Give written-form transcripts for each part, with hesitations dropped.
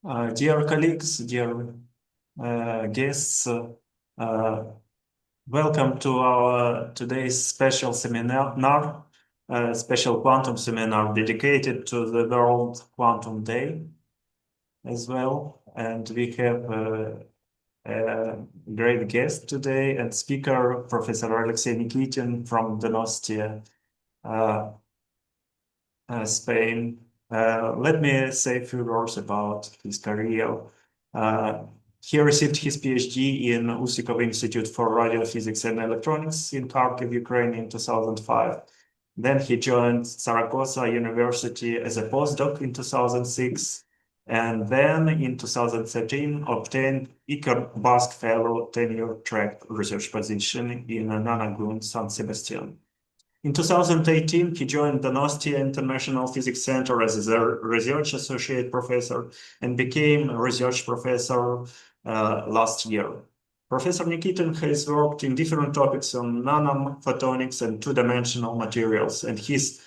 Dear colleagues, dear guests, welcome to our today's special seminar, special quantum seminar dedicated to the World Quantum Day as well. And we have a great guest today and speaker, Professor Alexey Nikitin from Donostia, Spain. Let me say a few words about his career. He received his PhD in Usikov Institute for Radiophysics and Electronics in Kharkiv, Ukraine in 2005. Then he joined Saragossa University as a postdoc in 2006. And then in 2013, obtained Iker Basque Fellow tenure track research position in Nanagun, San Sebastian. In 2018, he joined the Donostia International Physics Center as a research associate professor and became a research professor last year. Professor Nikitin has worked in different topics on nanophotonics and two-dimensional materials, and his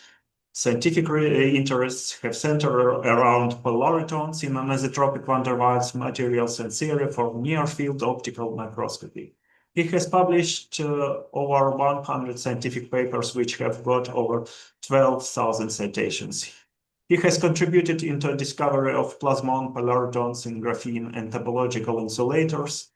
scientific interests have centered around polaritons in anisotropic van der Waals materials and theory for near-field optical microscopy. He has published over 100 scientific papers, which have got over 12,000 citations. He has contributed into the discovery of plasmon polaritons in graphene and topological insulators,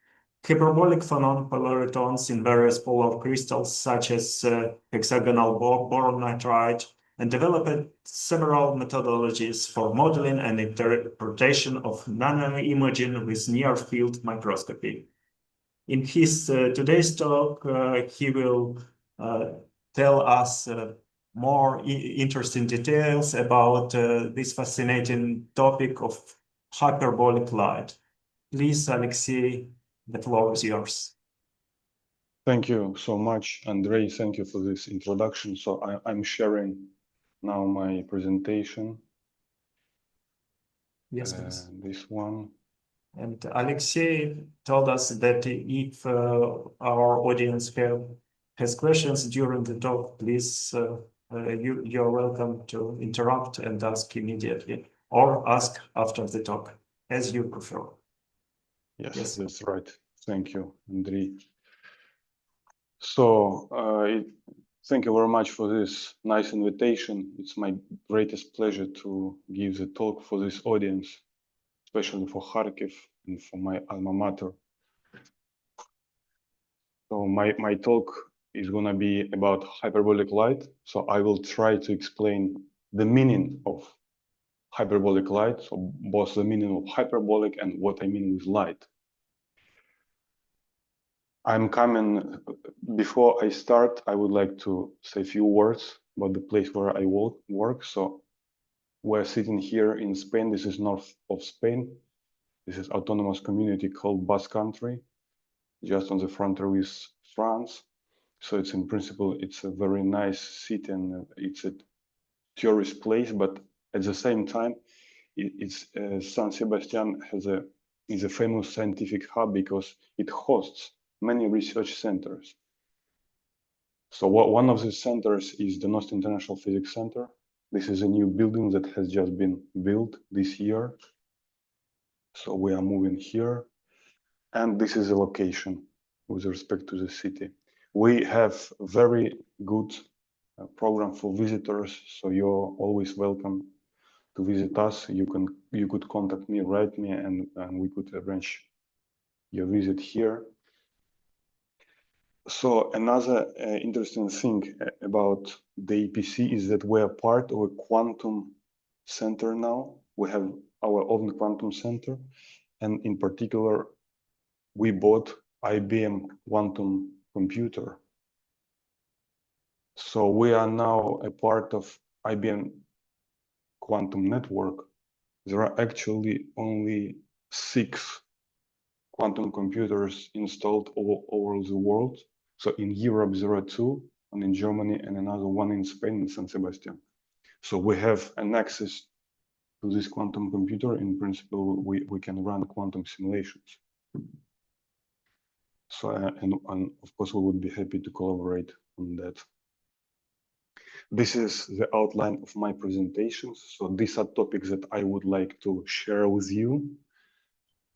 hyperbolic phonon polaritons in various polar crystals, such as hexagonal boron nitride, and developed several methodologies for modeling and interpretation of nanoimaging with near-field microscopy. In his today's talk, he will tell us more interesting details about this fascinating topic of hyperbolic light. Please, Alexey, the floor is yours. Thank you so much, Andrei. Thank you for this introduction. So I'm sharing now my presentation. Yes, please. This one. And Alexey told us that if our audience has questions during the talk, please, you're welcome to interrupt and ask immediately or ask after the talk, as you prefer. Yes, that's right. Thank you, Andrei. So thank you very much for this nice invitation. It's my greatest pleasure to give the talk for this audience, especially for Kharkiv and for my alma mater. So my talk is going to be about hyperbolic light. So I will try to explain the meaning of hyperbolic light, so both the meaning of hyperbolic and what I mean with light. Before I start, I would like to say a few words about the place where I work. So we're sitting here in Spain. This is north of Spain. This is autonomous community called Basque Country, just on the frontier with France. So it's in principle, it's a very nice city and it's a tourist place, but at the same time, San Sebastian is a famous scientific hub because it hosts many research centers. So one of the centers is the Donostia International Physics Center. This is a new building that has just been built this year. So we are moving here. And this is a location with respect to the city. We have very good program for visitors, so you're always welcome to visit us. You could contact me, write me, and we could arrange your visit here. So another interesting thing about the EPC is that we are part of a quantum center now. We have our own quantum center, and in particular, we bought IBM quantum computer. So we are now a part of IBM quantum network. There are actually only 6 quantum computers installed all over the world. So in Europe, there are 2, and in Germany, and another one in Spain, in San Sebastian. So we have an access to this quantum computer. In principle, we can run quantum simulations. So, and of course, we would be happy to collaborate on that. This is the outline of my presentations. So these are topics that I would like to share with you.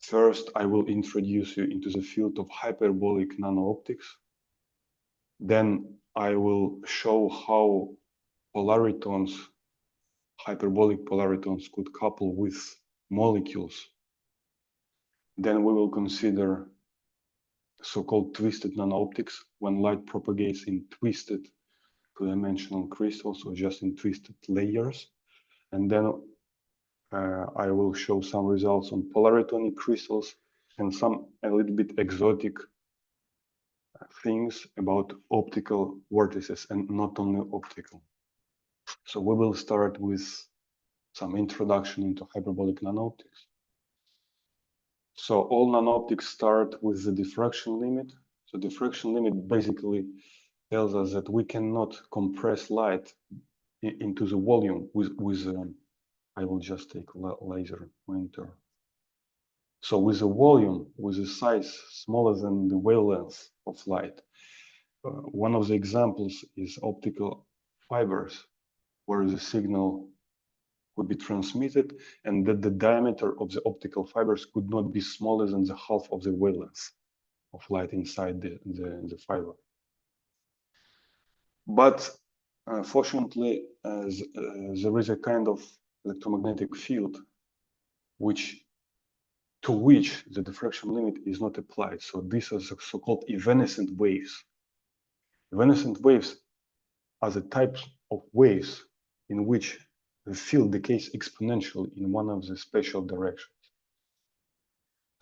First, I will introduce you into the field of hyperbolic nano-optics. Then I will show how polaritons, hyperbolic polaritons could couple with molecules. Then we will consider so-called twisted nano-optics, when light propagates in twisted two-dimensional crystals or just in twisted layers. And then I will show some results on polaritonic crystals and some a little bit exotic things about optical vortices, and not only optical. So we will start with some introduction into hyperbolic nano-optics. So all nano-optics start with the diffraction limit. So diffraction limit basically tells us that we cannot compress light into the volume with I will just take a laser pointer. So with a volume, with a size smaller than the wavelength of light, one of the examples is optical fibers, where the signal could be transmitted and that the diameter of the optical fibers could not be smaller than the half of the wavelength of light inside the fiber. But fortunately, there is a kind of electromagnetic field to which the diffraction limit is not applied. So these are the so-called evanescent waves. Evanescent waves are the types of waves in which the field decays exponentially in one of the spatial directions.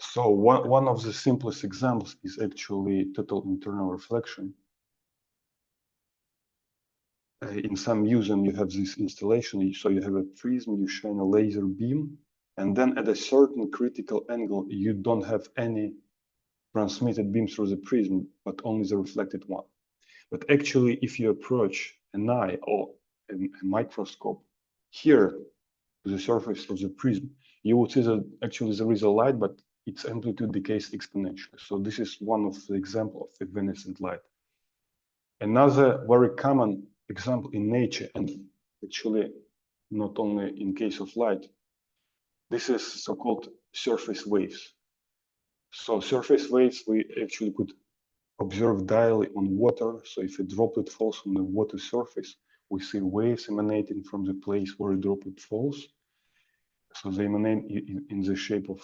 So one of the simplest examples is actually total internal reflection. In some museum, you have this installation. So you have a prism, you shine a laser beam, and then at a certain critical angle, you don't have any transmitted beam through the prism, but only the reflected one. But actually, if you approach an eye or a microscope here to the surface of the prism, you will see that actually there is a light, but its amplitude decays exponentially. So this is one of the examples of evanescent light. Another very common example in nature, and actually not only in case of light, this is so-called surface waves. So surface waves, we actually could observe daily on water. So if a droplet falls on the water surface, we see waves emanating from the place where a droplet falls. So they emanate in the shape of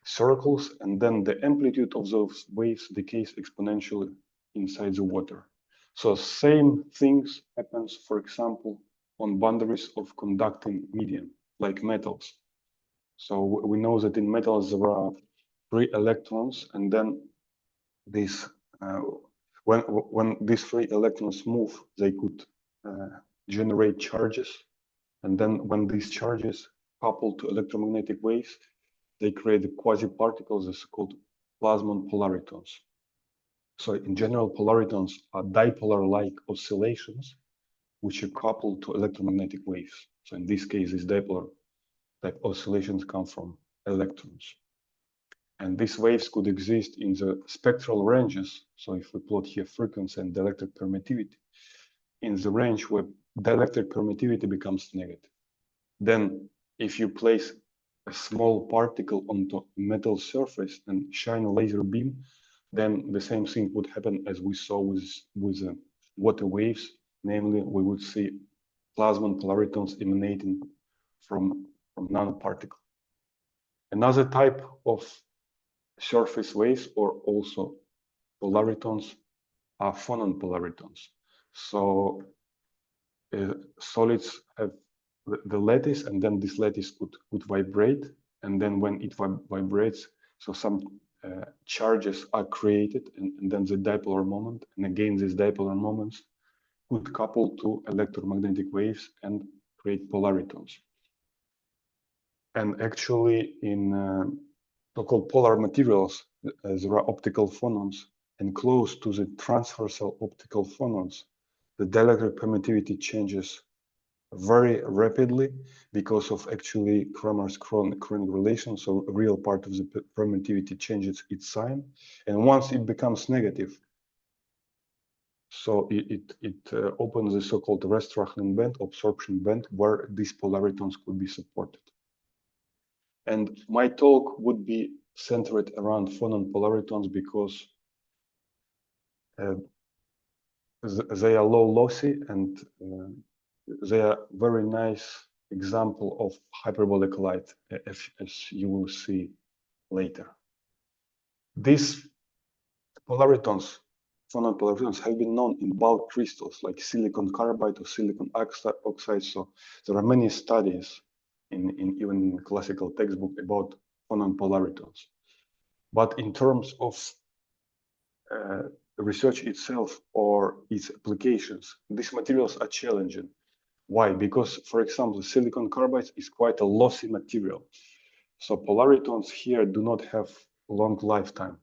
circles, and then the amplitude of those waves decays exponentially inside the water. So same things happens, for example, on boundaries of conducting medium, like metals. So we know that in metals there are free electrons, and then these when these free electrons move, they could generate charges, and then when these charges couple to electromagnetic waves, they create the quasi-particles, that's called plasmon polaritons. So in general, polaritons are dipolar-like oscillations which are coupled to electromagnetic waves. So in this case, these dipolar-type oscillations come from electrons. And these waves could exist in the spectral ranges. So if we plot here frequency and dielectric permittivity, in the range where dielectric permittivity becomes negative. Then if you place a small particle onto a metal surface and shine a laser beam, then the same thing would happen as we saw with water waves. Namely, we would see plasmon polaritons emanating from nanoparticle. Another type of surface waves, or also polaritons, are phonon polaritons. So solids have the lattice, and then this lattice could vibrate, and then when it vibrates, so some charges are created, and then the dipolar moment, and again these dipolar moments could couple to electromagnetic waves and create polaritons. And actually in so-called polar materials, there are optical phonons, and close to the transversal optical phonons, the dielectric permittivity changes very rapidly because of actually Kramer's chronic relation. So a real part of the permittivity changes its sign, and once it becomes negative, so it opens the so-called Restrahlen band, absorption band, where these polaritons could be supported. And my talk would be centered around phonon polaritons because they are low lossy and they are very nice example of hyperbolic light, as you will see later. These polaritons, phonon polaritons, have been known in bulk crystals like silicon carbide or silicon oxide. So there are many studies in even in classical textbook about phonon polaritons. But in terms of research itself or its applications, these materials are challenging. Why? Because, for example, silicon carbide is quite a lossy material. So polaritons here do not have long lifetime.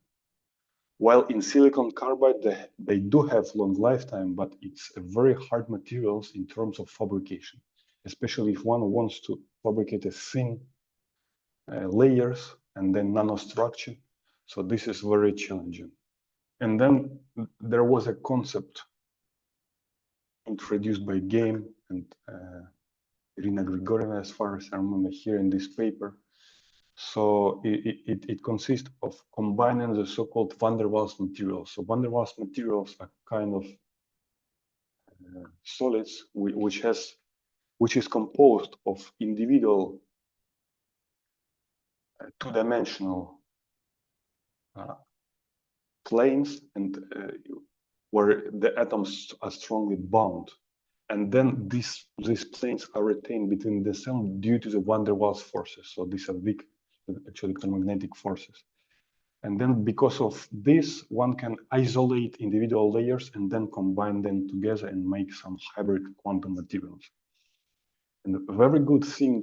While in silicon carbide, they do have long lifetime, but it's a very hard materials in terms of fabrication, especially if one wants to fabricate a thin layers and then nanostructure. So this is very challenging. And then there was a concept introduced by Game and Irina Grigorieva, as far as I remember here in this paper. So it consists of combining the so-called van der Waals materials. So van der Waals materials are kind of solids which is composed of individual two-dimensional planes and where the atoms are strongly bound. And then these planes are retained between themselves due to the van der Waals forces. So these are big, actually, electromagnetic forces. And then because of this, one can isolate individual layers and then combine them together and make some hybrid quantum materials. And a very good thing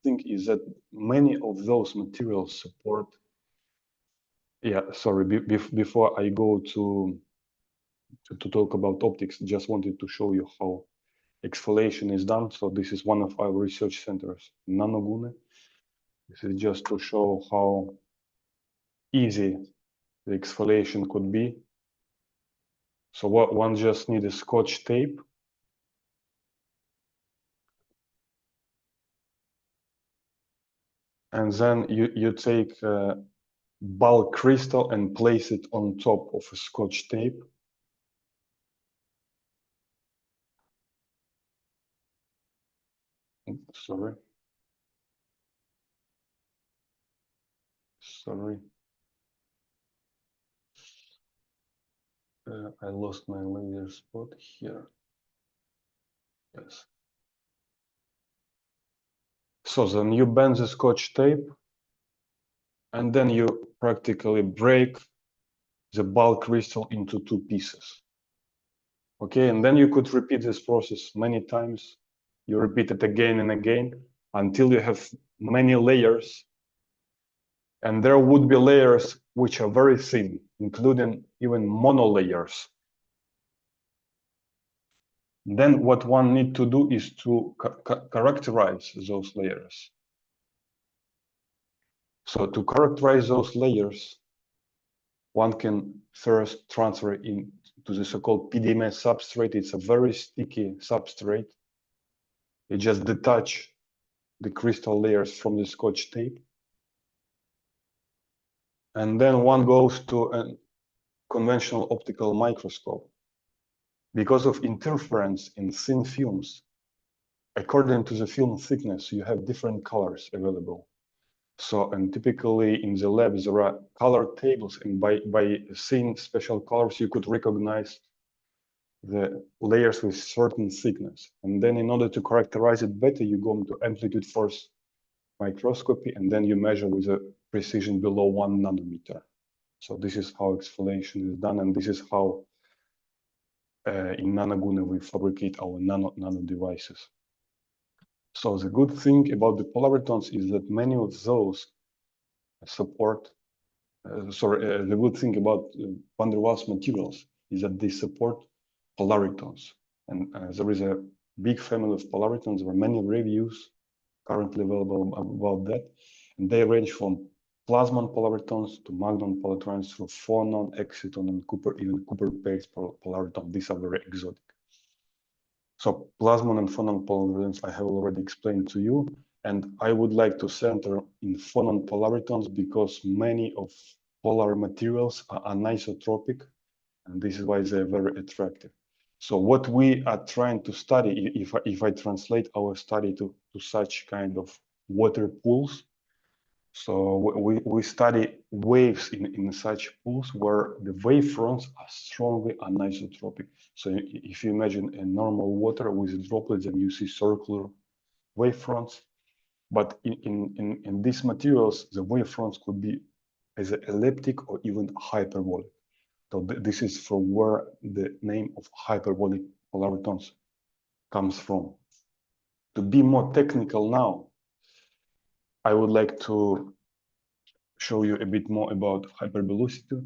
is that many of those materials support. Yeah, sorry, before I go to talk about optics, just wanted to show you how exfoliation is done. So this is one of our research centers, Nanogune. This is just to show how easy the exfoliation could be. So what one just needs a Scotch tape. And then you take a bulk crystal and place it on top of a Scotch tape. Sorry. I lost my laser spot here. Yes. So then you bend the Scotch tape and then you practically break the bulk crystal into two pieces. Okay, and then you could repeat this process many times. You repeat it again and again until you have many layers. And there would be layers which are very thin, including even monolayers. Then what one needs to do is to characterize those layers. So to characterize those layers, one can first transfer into the so-called PDMS substrate. It's a very sticky substrate. You just detach the crystal layers from the Scotch tape. And then one goes to a conventional optical microscope. Because of interference in thin films, according to the film thickness, you have different colors available. So, and typically in the lab, there are color tables, and by seeing special colors, you could recognize the layers with certain thickness. And then in order to characterize it better, you go into amplitude force microscopy, and then you measure with a precision below 1 nanometer. So this is how exfoliation is done, and this is how in Nanogune we fabricate our nano devices. So the good thing about the polaritons is that many of those support, the good thing about van der Waals materials is that they support polaritons. And there is a big family of polaritons. There are many reviews currently available about that. And they range from plasmon polaritons to magnon polaritons through phonon, exciton, and even Cooper pairs polaritons. These are very exotic. So plasmon and phonon polaritons I have already explained to you. And I would like to center in phonon polaritons because many of polar materials are anisotropic, and this is why they're very attractive. So what we are trying to study, if I translate our study to such kind of water pools, so we study waves in such pools where the wavefronts are strongly anisotropic. So if you imagine a normal water with droplets, then you see circular wavefronts. But in these materials, the wavefronts could be as elliptic or even hyperbolic. So this is from where the name of hyperbolic polaritons comes from. To be more technical now, I would like to show you a bit more about hyperbolicity.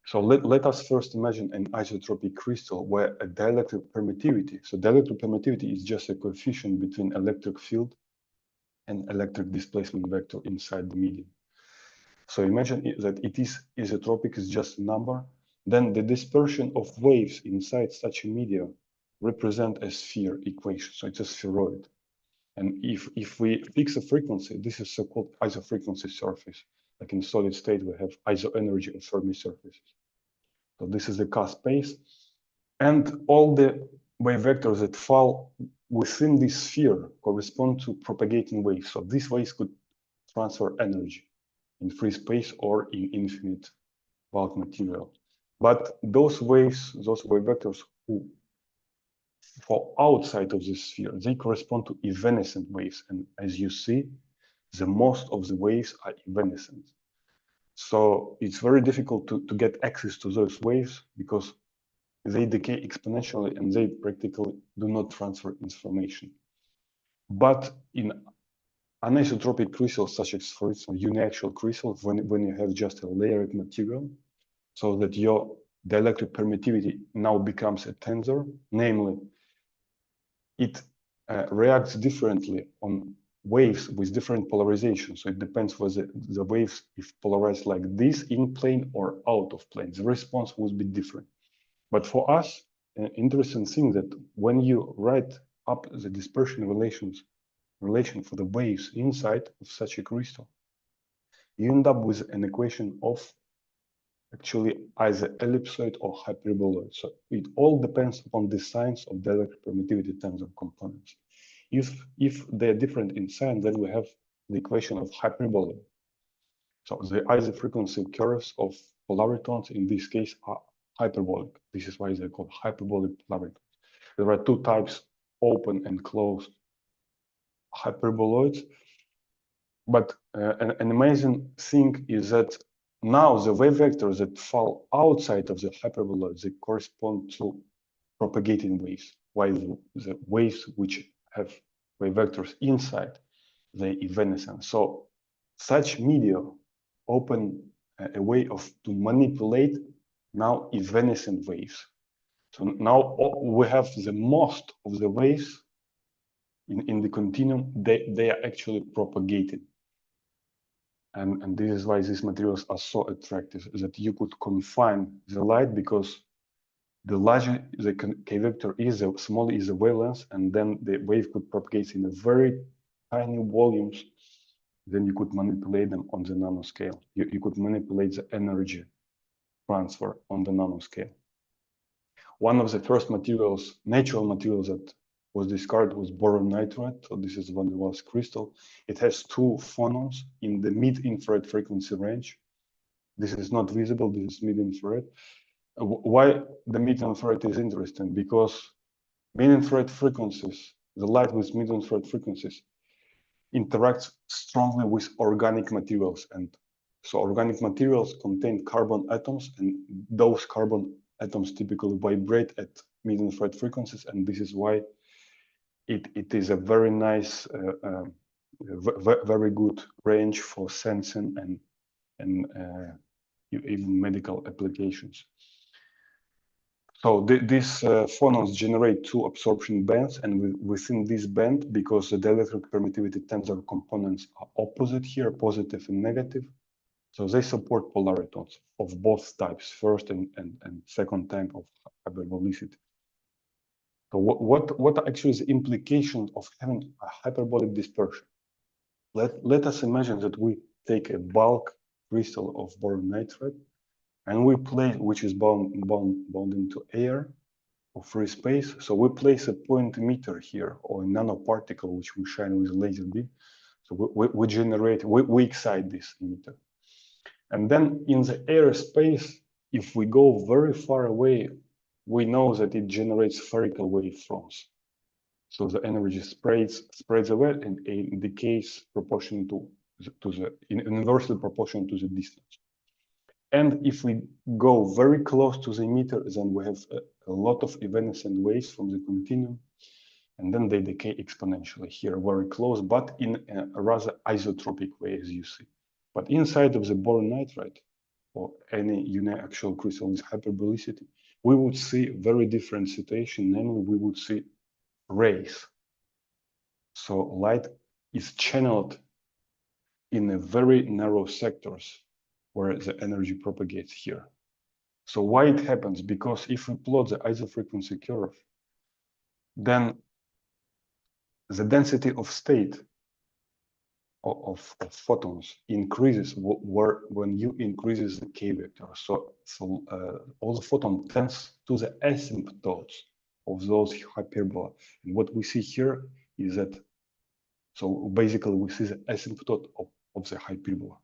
So let us first imagine an isotropic crystal where a dielectric permittivity, so dielectric permittivity is just a coefficient between electric field and electric displacement vector inside the medium. So imagine that it is isotropic, is just a number. Then the dispersion of waves inside such a medium represent a sphere equation. So it's a spheroid. And if we fix a frequency, this is so-called isofrequency surface. Like in solid state, we have isoenergy of Fermi surfaces. So this is the K space. And all the wave vectors that fall within this sphere correspond to propagating waves. So these waves could transfer energy in free space or in infinite bulk material. But those waves, those wave vectors who fall outside of the sphere, they correspond to evanescent waves. And as you see, the most of the waves are evanescent. So it's very difficult to get access to those waves because they decay exponentially and they practically do not transfer information. But in anisotropic crystals, such as, for instance, uniaxial crystals, when you have just a layered material, so that your dielectric permittivity now becomes a tensor, namely, it reacts differently on waves with different polarization. So it depends whether the waves, if polarized like this in plane or out of plane, the response will be different. But for us, an interesting thing that when you write up the dispersion relation for the waves inside of such a crystal, you end up with an equation of actually either ellipsoid or hyperboloid. So it all depends upon the signs of dielectric permittivity tensor components. If they're different in sign, then we have the equation of hyperboloid. So the isofrequency curves of polaritons in this case are hyperbolic. This is why they're called hyperbolic polaritons. There are two types, open and closed hyperboloids. But an amazing thing is that now the wave vectors that fall outside of the hyperboloid, they correspond to propagating waves, while the waves which have wave vectors inside, they evanescent. So such media open a way to manipulate now evanescent waves. So now we have the most of the waves in the continuum, they are actually propagated. And this is why these materials are so attractive, that you could confine the light, because the larger the K vector is, the smaller is the wavelength, and then the wave could propagate in a very tiny volumes. Then you could manipulate them on the nanoscale. You could manipulate the energy transfer on the nanoscale. One of the first materials, natural materials that was discarded was boron nitride. So this is van der Waals crystal. It has two phonons in the mid-infrared frequency range. This is not visible, this is mid-infrared. Why the mid-infrared is interesting? Because mid-infrared frequencies, the light with mid-infrared frequencies interacts strongly with organic materials. And so organic materials contain carbon atoms, and those carbon atoms typically vibrate at mid-infrared frequencies, and this is why it is a very nice, very good range for sensing and even medical applications. So these phonons generate two absorption bands, and within this band, because the dielectric permittivity tensor components are opposite here, positive and negative, so they support polaritons of both types, first and second type of hyperbolicity. So what actually is the implication of having a hyperbolic dispersion? Let us imagine that we take a bulk crystal of boron nitride and we place, which is bound into air or free space. So we place a point emitter here or a nanoparticle, which we shine with a laser beam. So we excite this emitter. And then in the airspace, if we go very far away, we know that it generates spherical wavefronts. So the energy spreads away and decays proportional inversely proportional to the distance. And if we go very close to the emitter, then we have a lot of evanescent waves from the continuum, and then they decay exponentially here, very close, but in a rather isotropic way, as you see. But inside of the boron nitride, or any uniaxial crystal with hyperbolicity, we would see very different situation, namely we would see rays. So light is channeled in a very narrow sectors where the energy propagates here. So why it happens? Because if we plot the isofrequency curve, then the density of state of photons increases when you increases the k vector. So all the photon tends to the asymptotes of those hyperbola. And what we see here is that, so basically we see the asymptote of the hyperbola.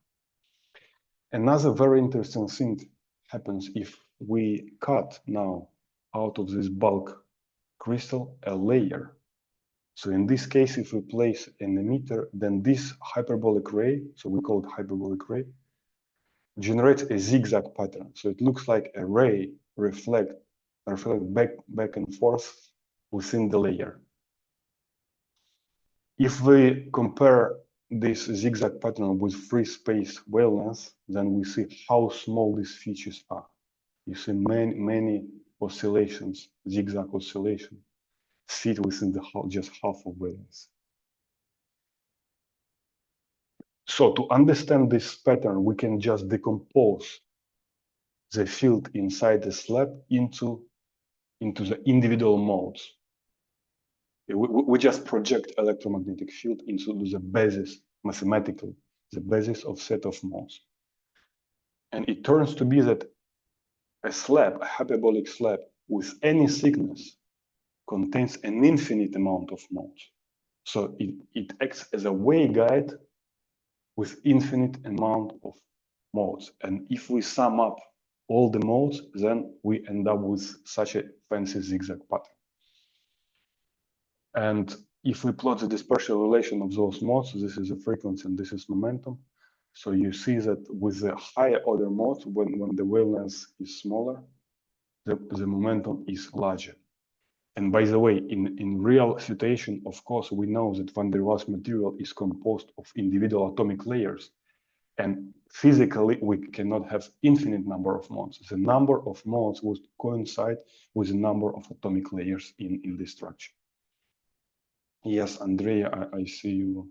Another very interesting thing happens if we cut now out of this bulk crystal a layer. So in this case, if we place an emitter, then this hyperbolic ray, so we call it hyperbolic ray, generates a zigzag pattern. So it looks like a ray reflect back and forth within the layer. If we compare this zigzag pattern with free space wavelength, then we see how small these features are. You see many oscillations, zigzag oscillation, fit within just half of wavelength. So to understand this pattern, we can just decompose the field inside the slab into the individual modes. We just project electromagnetic field into the basis, mathematically, the basis of set of modes. And it turns to be that a slab, a hyperbolic slab with any thickness contains an infinite amount of modes. So it acts as a waveguide with infinite amount of modes. And if we sum up all the modes, then we end up with such a fancy zigzag pattern. And if we plot the dispersion relation of those modes, this is the frequency and this is momentum. So you see that with the higher order modes, when the wavelength is smaller, the momentum is larger. And by the way, in real situation, of course, we know that van der Waals material is composed of individual atomic layers. And physically, we cannot have infinite number of modes. The number of modes would coincide with the number of atomic layers in this structure. Yes, Andrea, I see you.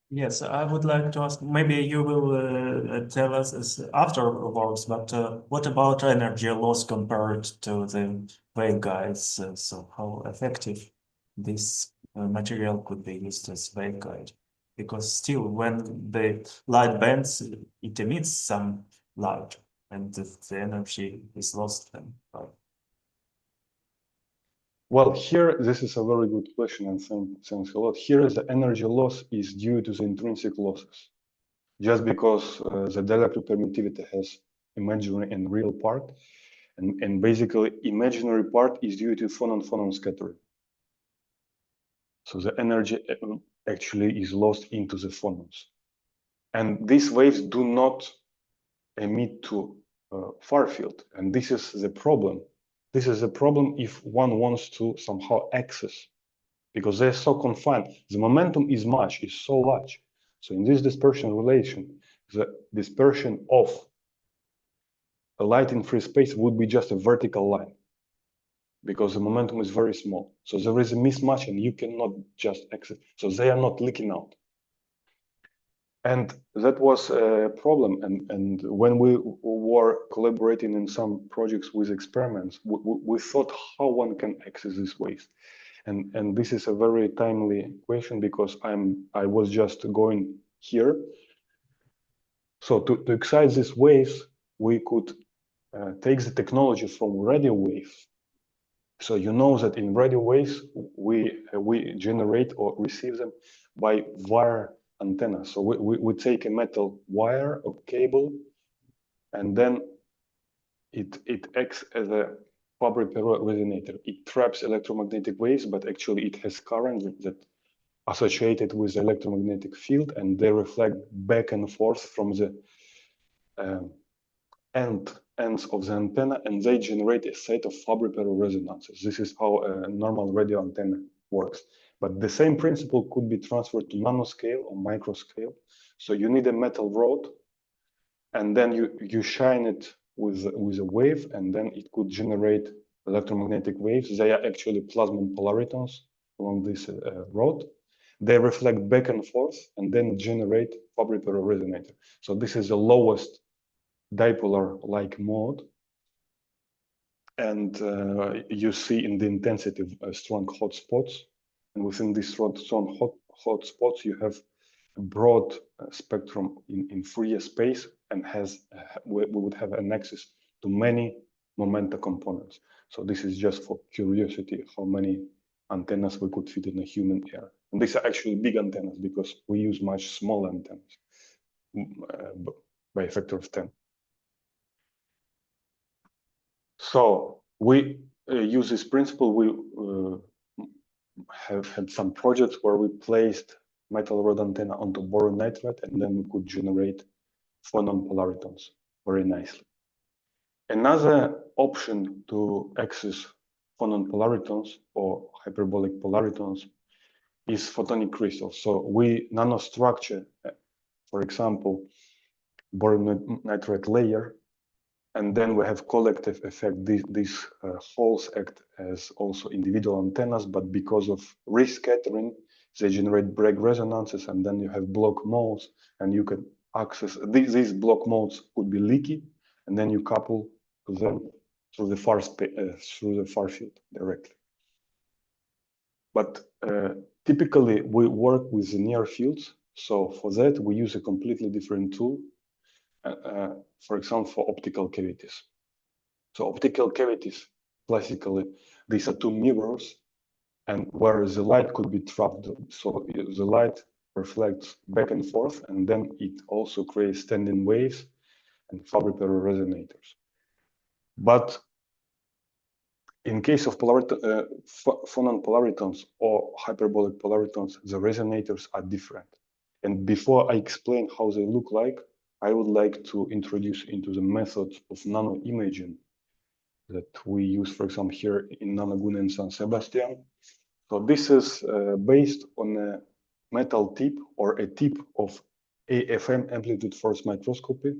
Yes, I would like to ask, maybe you will tell us afterwards, but what about energy loss compared to the waveguides? So how effective this material could be used as waveguide? Because still, when the light bends, it emits some light, and the energy is lost then. Right? Well, here, this is a very good question, and thanks a lot. Here, the energy loss is due to the intrinsic losses. Just because the dielectric permittivity has imaginary and real part, and basically imaginary part is due to phonon-phonon scattering. So the energy actually is lost into the phonons. And these waves do not emit to far field, and this is the problem. This is a problem if one wants to somehow access, because they're so confined. The momentum is so large. So in this dispersion relation, the dispersion of a light in free space would be just a vertical line, because the momentum is very small. So there is a mismatch and you cannot just access. So they are not leaking out. And that was a problem. And when we were collaborating in some projects with experiments, we thought how one can access these waves. And this is a very timely question, because I was just going here. So to excite these waves, we could take the technology from radio wave. So you know that in radio waves, we generate or receive them by wire antenna. So we take a metal wire or cable, and then it acts as a Fabry-Perot resonator. It traps electromagnetic waves, but actually it has current that associated with the electromagnetic field, and they reflect back and forth from the ends of the antenna, and they generate a set of Fabry-Perot resonances. This is how a normal radio antenna works. But the same principle could be transferred to nanoscale or microscale. So you need a metal rod, and then you shine it with a wave, and then it could generate electromagnetic waves. They are actually plasmon polaritons along this rod. They reflect back and forth, and then generate Fabry-Perot resonator. So this is the lowest dipolar-like mode, and you see in the intensity strong hotspots, and within these strong hotspots you have a broad spectrum in Fourier space, and we would have an access to many momenta components. So this is just for curiosity how many antennas we could fit in a human ear, and these are actually big antennas because we use much smaller antennas by a factor of 10. So we use this principle. We have had some projects where we placed metal rod antenna onto boron nitride, and then we could generate phonon polaritons very nicely. Another option to access phonon polaritons or hyperbolic polaritons is photonic crystals. So we nanostructure, for example, boron nitride layer, and then we have collective effect. These holes act as also individual antennas, but because of rescattering, they generate Bragg resonances, and then you have block modes, and you can access these block modes could be leaky, and then you couple to them through the far field directly. But typically we work with the near fields. So for that we use a completely different tool. For example, for optical cavities. So optical cavities, classically, these are two mirrors, and where the light could be trapped. So the light reflects back and forth, and then it also creates standing waves and Fabry-Perot resonators. But in case of phonon polaritons or hyperbolic polaritons, the resonators are different. And before I explain how they look like, I would like to introduce into the methods of nano imaging that we use, for example, here in Nanogune and San Sebastian. So this is based on a metal tip or a tip of AFM amplitude force microscopy.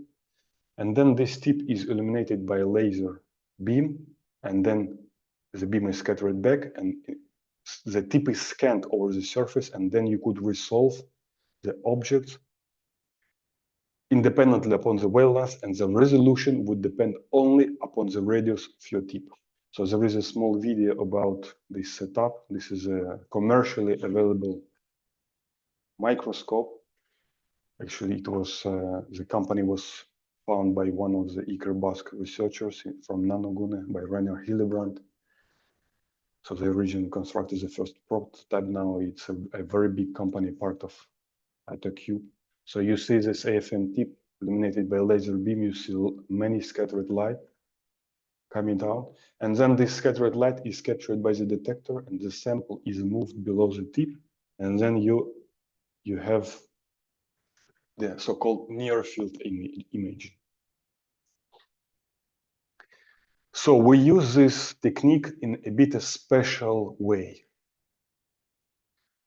And then this tip is illuminated by a laser beam, and then the beam is scattered back, and the tip is scanned over the surface, and then you could resolve the object independently upon the wavelength, and the resolution would depend only upon the radius of your tip. So there is a small video about this setup. This is a commercially available microscope. Actually, it was the company was founded by one of the Iker Basque researchers from Nanogune, by Rainer Hillebrand. So they originally constructed the first prototype. Now it's a very big company, part of ITQ. So you see this AFM tip illuminated by a laser beam. You see many scattered light coming out, and then this scattered light is captured by the detector, and the sample is moved below the tip, and then you have the so-called near field image. So we use this technique in a bit a special way.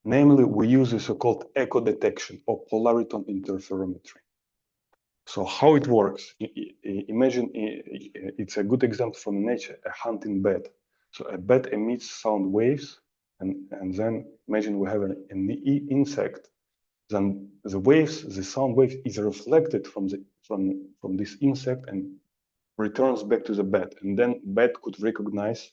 Namely, we use the so-called echo detection or polariton interferometry. So how it works, imagine it's a good example from nature, a hunting bat. So a bat emits sound waves, and then imagine we have an insect. Then the waves, the sound wave is reflected from this insect and returns back to the bat, and then bat could recognize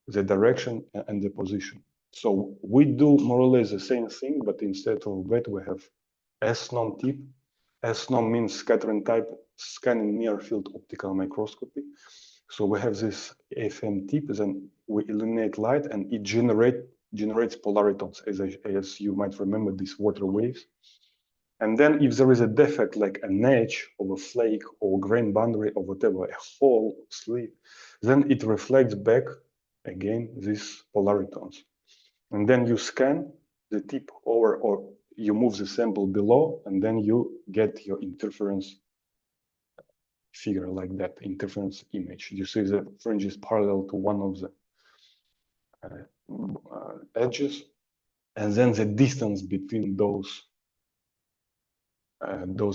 the direction and the position. So we do more or less the same thing, but instead of bat we have S-non tip. S-non means scattering type, scanning near field optical microscopy. So we have this FM tip, then we illuminate light and it generates polaritons, as you might remember, these water waves. And then if there is a defect like an edge of a flake or grain boundary or whatever, a hole, slit, then it reflects back again these polaritons. And then you scan the tip over, or you move the sample below, and then you get your interference figure like that, interference image. You see the fringe is parallel to one of the edges, and then the distance between those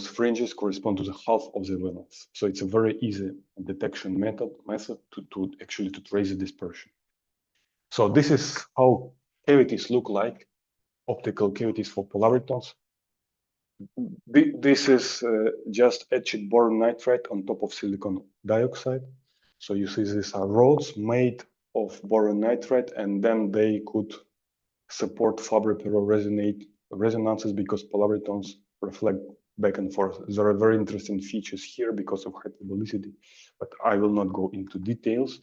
fringes correspond to the half of the wavelength. So it's a very easy detection method to actually trace the dispersion. So this is how cavities look like, optical cavities for polaritons. This is just etched boron nitride on top of silicon dioxide. So you see these are rods made of boron nitride, and then they could support Fabry-Perot resonances because polaritons reflect back and forth. There are very interesting features here because of hyperbolicity, but I will not go into details.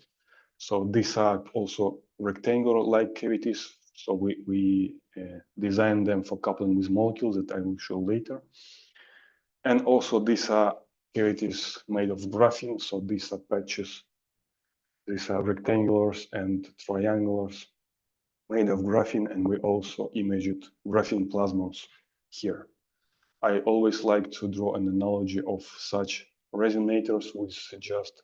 So these are also rectangular-like cavities. So we designed them for coupling with molecules that I will show later. And also these are cavities made of graphene. So these are patches. These are rectangulars and triangulars made of graphene, and we also imaged graphene plasmons here. I always like to draw an analogy of such resonators with just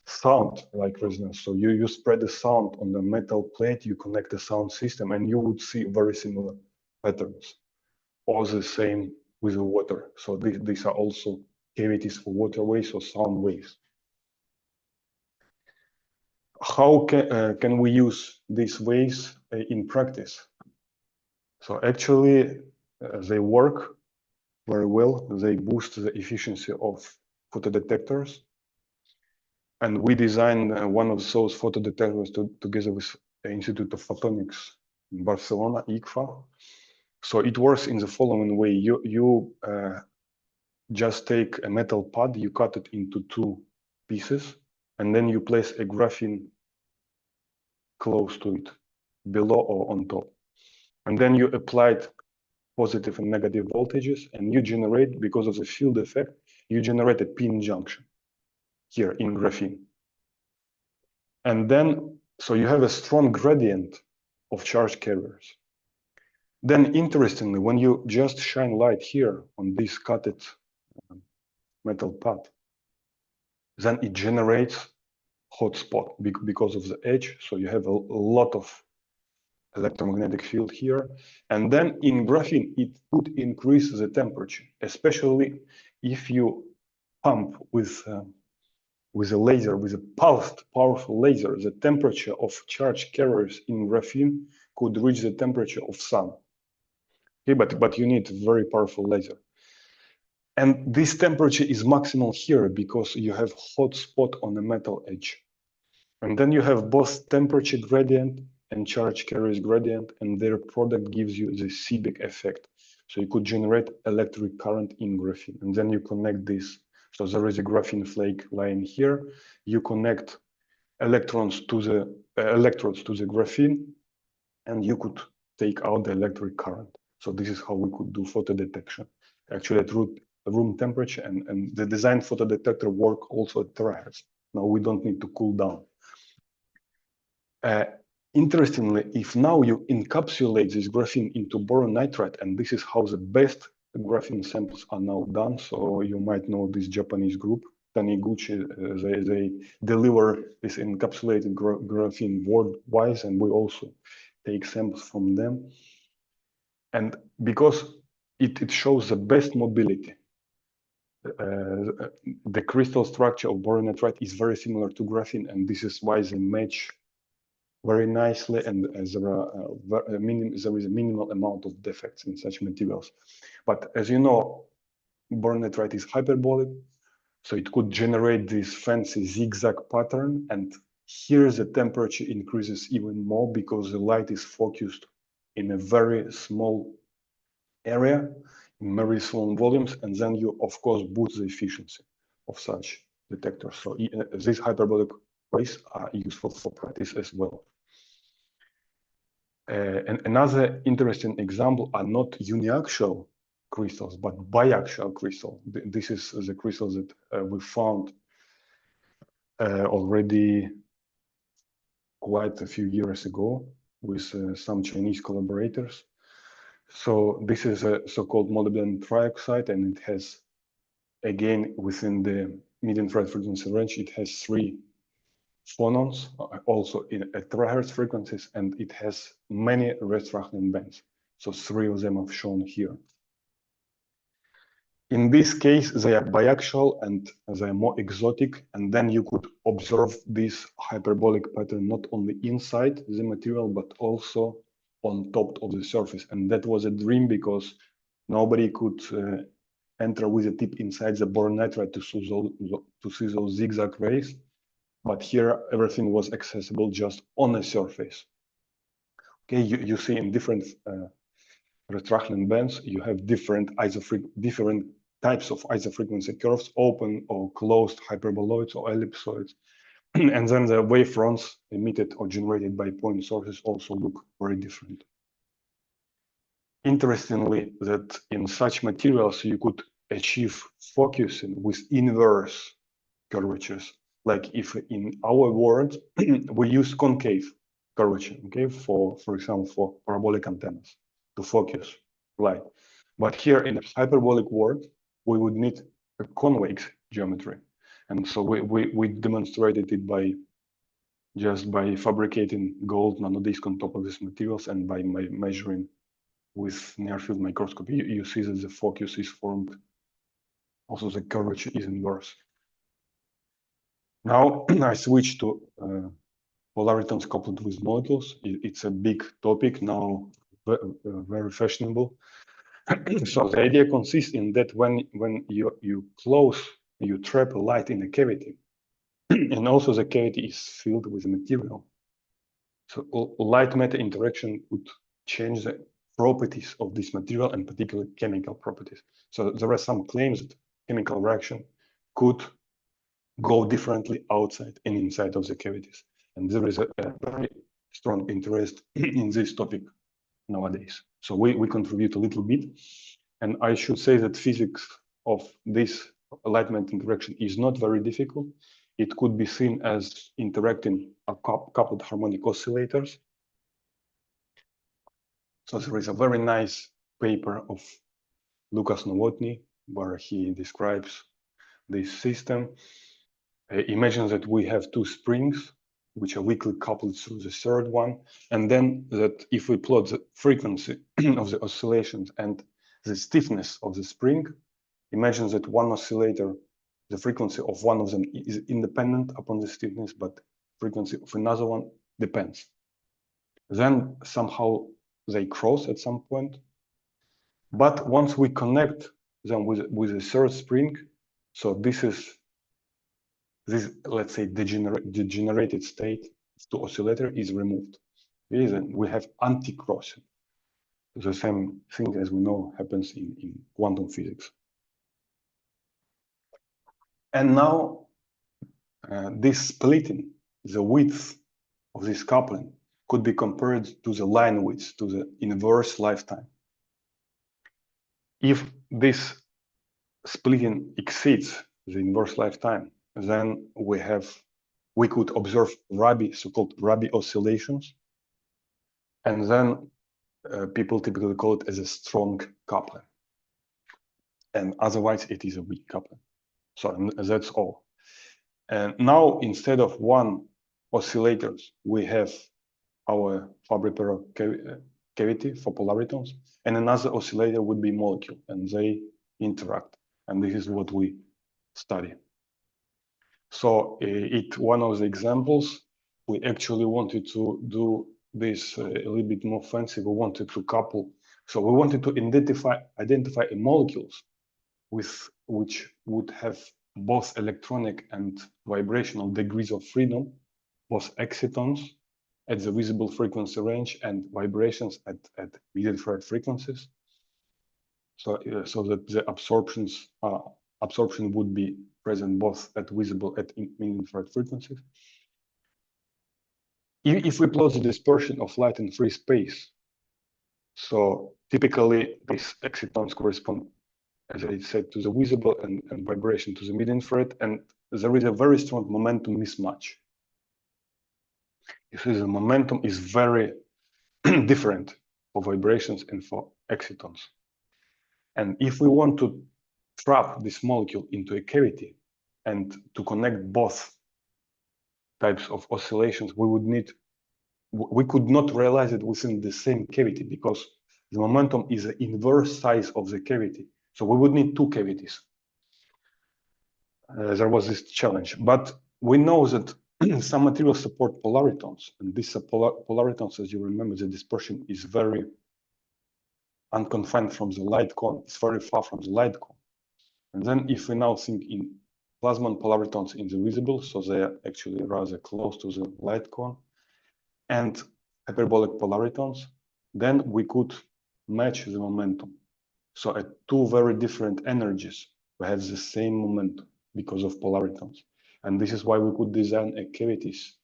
sound like resonance. So you spread the sound on the metal plate, you connect the sound system, and you would see very similar patterns. Or the same with the water. So these are also cavities for water waves or sound waves. How can we use these waves in practice? So actually, they work very well. They boost the efficiency of photodetectors. And we designed one of those photodetectors together with the Institute of Photonics in Barcelona, ICFA. So it works in the following way. You just take a metal pad, you cut it into two pieces, and then you place a graphene close to it, below or on top. And then you applied positive and negative voltages, and you generate, because of the field effect, you generate a pin junction here in graphene. And then, so you have a strong gradient of charge carriers. Then interestingly, when you just shine light here on this cutted metal pad, then it generates hot spot because of the edge. So you have a lot of electromagnetic field here. And then in graphene, it could increase the temperature, especially if you pump with a laser, with a pulsed, powerful laser. The temperature of charge carriers in graphene could reach the temperature of sun. Okay, but you need a very powerful laser. And this temperature is maximal here because you have hot spot on the metal edge. And then you have both temperature gradient and charge carriers gradient, and their product gives you the Seebeck effect. So you could generate electric current in graphene, and then you connect this. So there is a graphene flake lying here. You connect electrons to the electrodes to the graphene, and you could take out the electric current. So this is how we could do photo detection, actually at room temperature, and the design photodetector work also at terahertz. Now we don't need to cool down. Interestingly, if now you encapsulate this graphene into boron nitride, and this is how the best graphene samples are now done. So you might know this Japanese group, Taniguchi, they deliver this encapsulated graphene worldwide, and we also take samples from them. And because it shows the best mobility, the crystal structure of boron nitride is very similar to graphene, and this is why they match very nicely, and there is a minimal amount of defects in such materials. But as you know, boron nitride is hyperbolic, so it could generate this fancy zigzag pattern, and here the temperature increases even more because the light is focused in a very small area. very small volumes, and then you, of course, boost the efficiency of such detectors. So these hyperbolic ways are useful for practice as well. And another interesting example are not uniaxial crystals, but biaxial crystal. This is the crystals that we found already quite a few years ago with some Chinese collaborators. So this is a so-called molybdenum trioxide, and it has, again, within the mid-infrared frequency range, it has 3 phonons, also at terahertz frequencies, and it has many Red-Rachman bands. So 3 of them are shown here. In this case, they are biaxial and they are more exotic, and then you could observe this hyperbolic pattern not only inside the material, but also on top of the surface. And that was a dream because nobody could enter with a tip inside the boron nitride to see those zigzag rays. But here, everything was accessible just on the surface. Okay, you see in different Red-Rachman bands, you have different types of isofrequency curves, open or closed hyperboloids or ellipsoids. And then the wavefronts emitted or generated by point sources also look very different. Interestingly, that in such materials, you could achieve focusing with inverse curvatures. Like if in our world, we use concave curvature, okay, for example, for parabolic antennas to focus light. But here in the hyperbolic world, we would need a convex geometry. And so we demonstrated it by fabricating gold nanodisk on top of these materials and by measuring with near-field microscopy. You see that the focus is formed. Also, the curvature is inverse. Now I switch to polaritons coupled with molecules. It's a big topic now, very fashionable. So the idea consists in that when you trap light in a cavity, and also the cavity is filled with material. So light-matter interaction would change the properties of this material, and particularly chemical properties. So there are some claims that chemical reaction could go differently outside and inside of the cavities. And there is a very strong interest in this topic nowadays. So we contribute a little bit. And I should say that physics of this light-matter interaction is not very difficult. It could be seen as interacting coupled harmonic oscillators. So there is a very nice paper of Lucas Novotny where he describes this system. Imagine that we have 2 springs which are weakly coupled through the third one, and then that if we plot the frequency of the oscillations and the stiffness of the spring, imagine that one oscillator, the frequency of one of them is independent upon the stiffness, but frequency of another one depends. Then somehow they cross at some point. But once we connect them with a third spring, so this, let's say, degenerated state to oscillator is removed. Then we have anti-crossing. The same thing as we know happens in quantum physics. And now this splitting, the width of this coupling, could be compared to the line width, to the inverse lifetime. If this splitting exceeds the inverse lifetime, then we could observe Rabi, so-called Rabi oscillations, and then people typically call it as a strong coupling, and otherwise it is a weak coupling. So that's all. And now instead of one oscillators, we have our Fabry-Perot cavity for polaritons, and another oscillator would be molecule, and they interact. And this is what we study. So one of the examples, we actually wanted to do this a little bit more fancy. We wanted to couple. So we wanted to identify molecules which would have both electronic and vibrational degrees of freedom, both excitons at the visible frequency range and vibrations at mid-infrared frequencies. so that the absorption would be present both at visible and infrared frequencies. If we plot the dispersion of light in free space, so typically these excitons correspond, as I said, to the visible and vibration to the mid-infrared, and there is a very strong momentum mismatch. You see, the momentum is very different for vibrations and for excitons. And if we want to trap this molecule into a cavity and to connect both types of oscillations, we could not realize it within the same cavity because the momentum is the inverse size of the cavity. So we would need two cavities. There was this challenge, but we know that some materials support polaritons, and these polaritons, as you remember, the dispersion is very unconfined from the light cone. It's very far from the light cone. And then if we now think in plasmon polaritons in the visible, so they are actually rather close to the light cone, and hyperbolic polaritons, then we could match the momentum. So at two very different energies, we have the same momentum because of polaritons. And this is why we could design cavities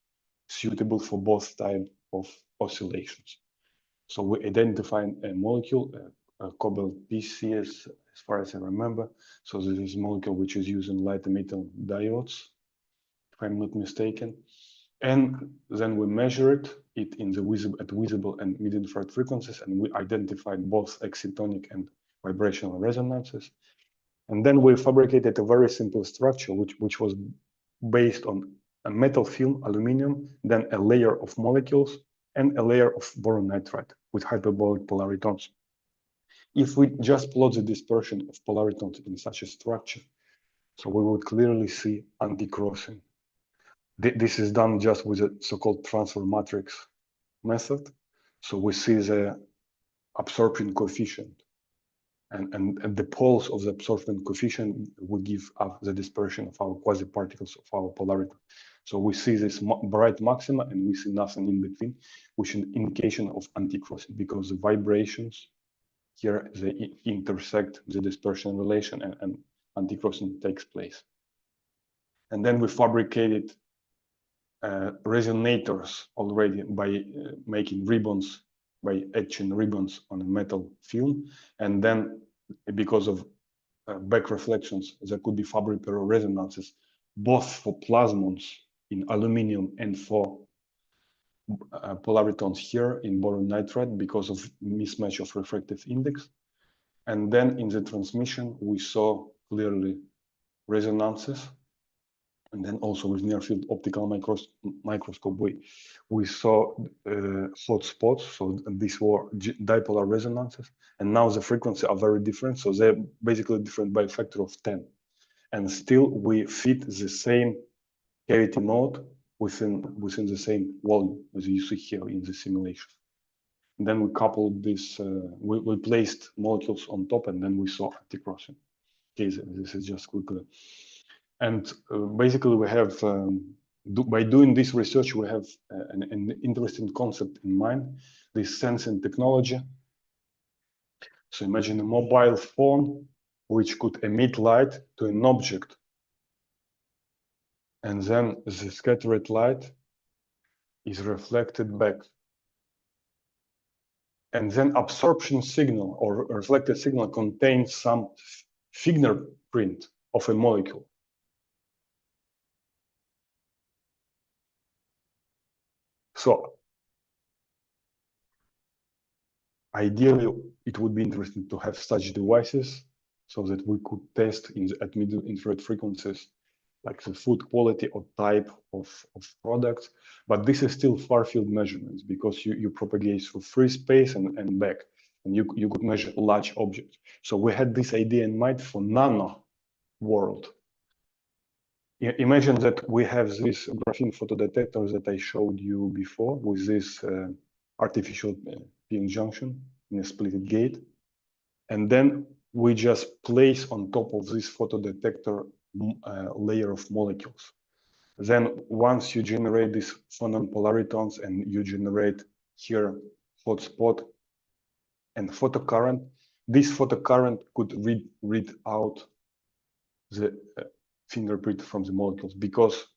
suitable for both types of oscillations. So we identified a molecule, a cobalt PC, as far as I remember. So this is a molecule which is used in light emitting diodes, if I'm not mistaken. And then we measured it in the visible and mid-infrared frequencies, and we identified both excitonic and vibrational resonances. And then we fabricated a very simple structure, which was based on a metal film, aluminum, then a layer of molecules, and a layer of boron nitride with hyperbolic polaritons. If we just plot the dispersion of polaritons in such a structure, so we would clearly see anti-crossing. This is done just with a so-called transfer matrix method. So we see the absorption coefficient, and the poles of the absorption coefficient would give up the dispersion of our quasi-particles of our polarity. So we see this bright maxima and we see nothing in between, which is an indication of anti-crossing because the vibrations here, they intersect the dispersion relation and anti-crossing takes place. And then we fabricated resonators already by making ribbons, by etching ribbons on a metal film. And then because of back reflections, there could be Fabry-Perot resonances, both for plasmons in aluminum and for polaritons here in boron nitride because of mismatch of refractive index. And then in the transmission, we saw clearly resonances. And then also with near field optical microscope, we saw hot spots. So these were dipolar resonances. And now the frequencies are very different. So they're basically different by a factor of 10. And still we fit the same cavity mode within the same volume as you see here in the simulation. And then we coupled this, we placed molecules on top and then we saw anti-crossing. Okay, this is just quickly. And basically we have, by doing this research, we have an interesting concept in mind, this sensing technology. So imagine a mobile phone which could emit light to an object. And then the scattered light is reflected back. And then absorption signal or reflected signal contains some fingerprint of a molecule. So ideally, it would be interesting to have such devices so that we could test at mid-infrared frequencies, like the food quality or type of products. But this is still far-field measurements because you propagate through free space and back, and you could measure large objects. So we had this idea in mind for nano world. Imagine that we have this graphene photodetector that I showed you before with this artificial PN junction in a split gate. And then we just place on top of this photodetector layer of molecules. Then once you generate these phonon polaritons and you generate here hotspot and photocurrent, this photocurrent could read out the fingerprint from the molecules, because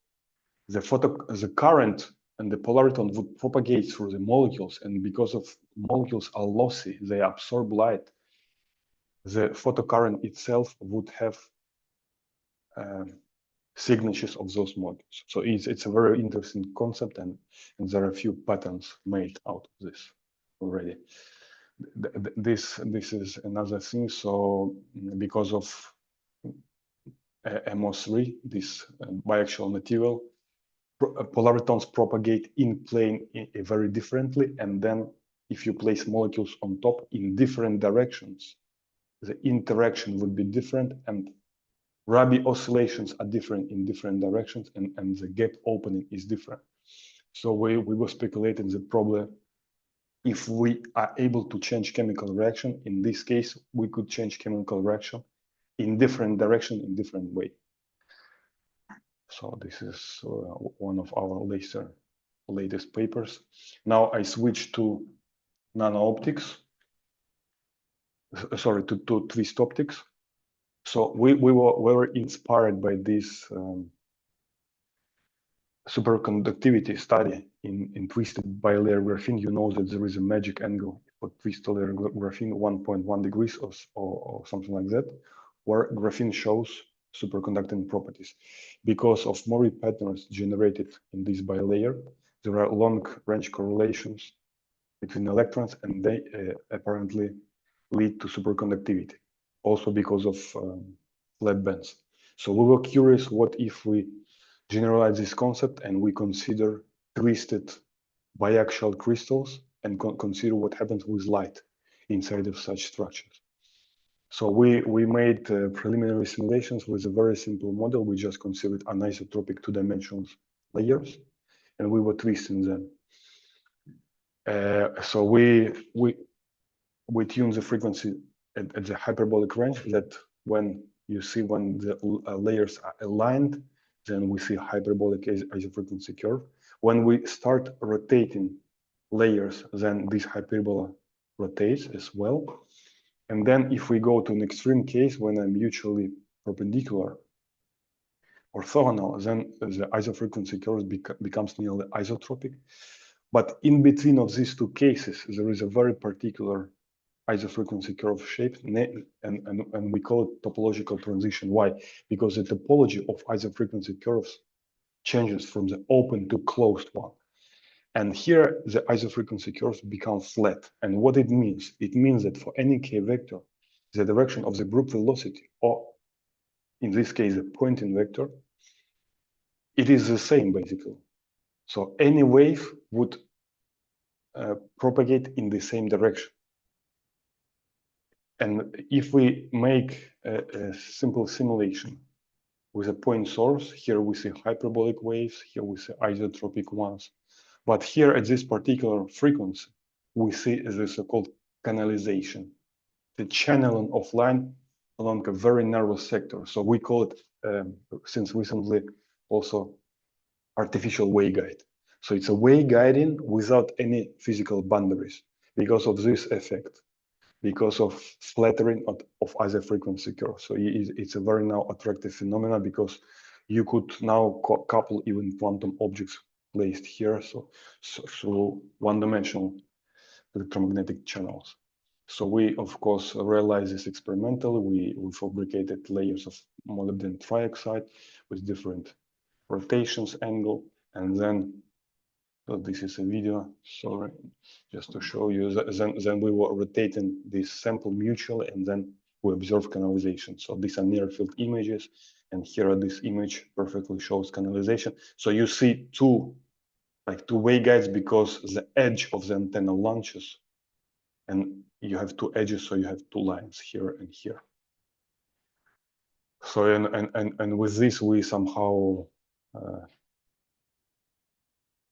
the current and the polariton would propagate through the molecules, and because of molecules are lossy, they absorb light, the photocurrent itself would have signatures of those molecules. So it's a very interesting concept, and there are a few patterns made out of this already. This is another thing. So because of MO3, this biaxial material, polaritons propagate in plane very differently, and then if you place molecules on top in different directions, the interaction would be different, and Rabi oscillations are different in different directions, and the gap opening is different. So we were speculating that probably if we are able to change chemical reaction, in this case, we could change chemical reaction in different direction, in different way. So this is one of our latest papers. Now I switch to nano-optics, sorry, to twist optics. So we were inspired by this superconductivity study in twisted bilayer graphene. You know that there is a magic angle for twisted layer graphene, 1.1 degrees or something like that, where graphene shows superconducting properties. Because of Mori patterns generated in this bilayer, there are long-range correlations between electrons, and they apparently lead to superconductivity, also because of flat bands. So we were curious, what if we generalize this concept and we consider twisted biaxial crystals and consider what happens with light inside of such structures. So we made preliminary simulations with a very simple model. We just considered anisotropic two-dimensional layers, and we were twisting them. So we tune the frequency at the hyperbolic range, that when you see when the layers are aligned, then we see hyperbolic isofrequency curve. When we start rotating layers, then this hyperbola rotates as well. And then if we go to an extreme case, when I'm mutually perpendicular orthogonal, then the isofrequency curve becomes nearly isotropic. But in between of these two cases, there is a very particular isofrequency curve shape, and we call it topological transition. Why? Because the topology of isofrequency curves changes from the open to closed one. And here the isofrequency curves become flat. And what it means? It means that for any k vector, the direction of the group velocity, or in this case, the Poynting vector, it is the same basically. So any wave would propagate in the same direction. And if we make a simple simulation with a point source, here we see hyperbolic waves, here we see isotropic ones. But here at this particular frequency, we see the so-called canalization, the channeling of light along a very narrow sector. So we call it, since recently, also artificial waveguide. So it's a waveguiding without any physical boundaries because of this effect, because of flattering of isofrequency curve. So it's a very now attractive phenomena, because you could now couple even quantum objects placed here, so through one-dimensional electromagnetic channels. So we, of course, realized this experimentally. We fabricated layers of molybdenum trioxide with different rotations angle, and then, so this is a video, sorry, just to show you, then we were rotating this sample mutually, and then we observe canalization. So these are near-field images, and here this image perfectly shows canalization. So you see two waveguides, because the edge of the antenna launches, and you have two edges, so you have two lines here and here. So and with this we somehow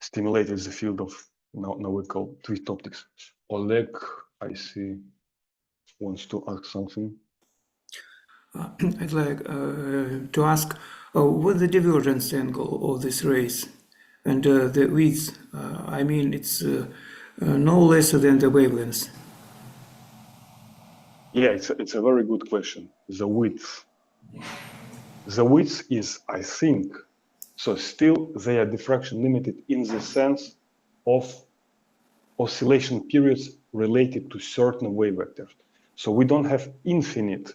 stimulated the field of now we call twist optics. Oleg, I see, wants to ask something. I'd like to ask what the divergence angle of this rays and the width. I mean, it's no less than the wavelength. Yeah, it's a very good question. The width. The width is, I think, so still they are diffraction limited in the sense of oscillation periods related to certain wave vectors. So we don't have infinite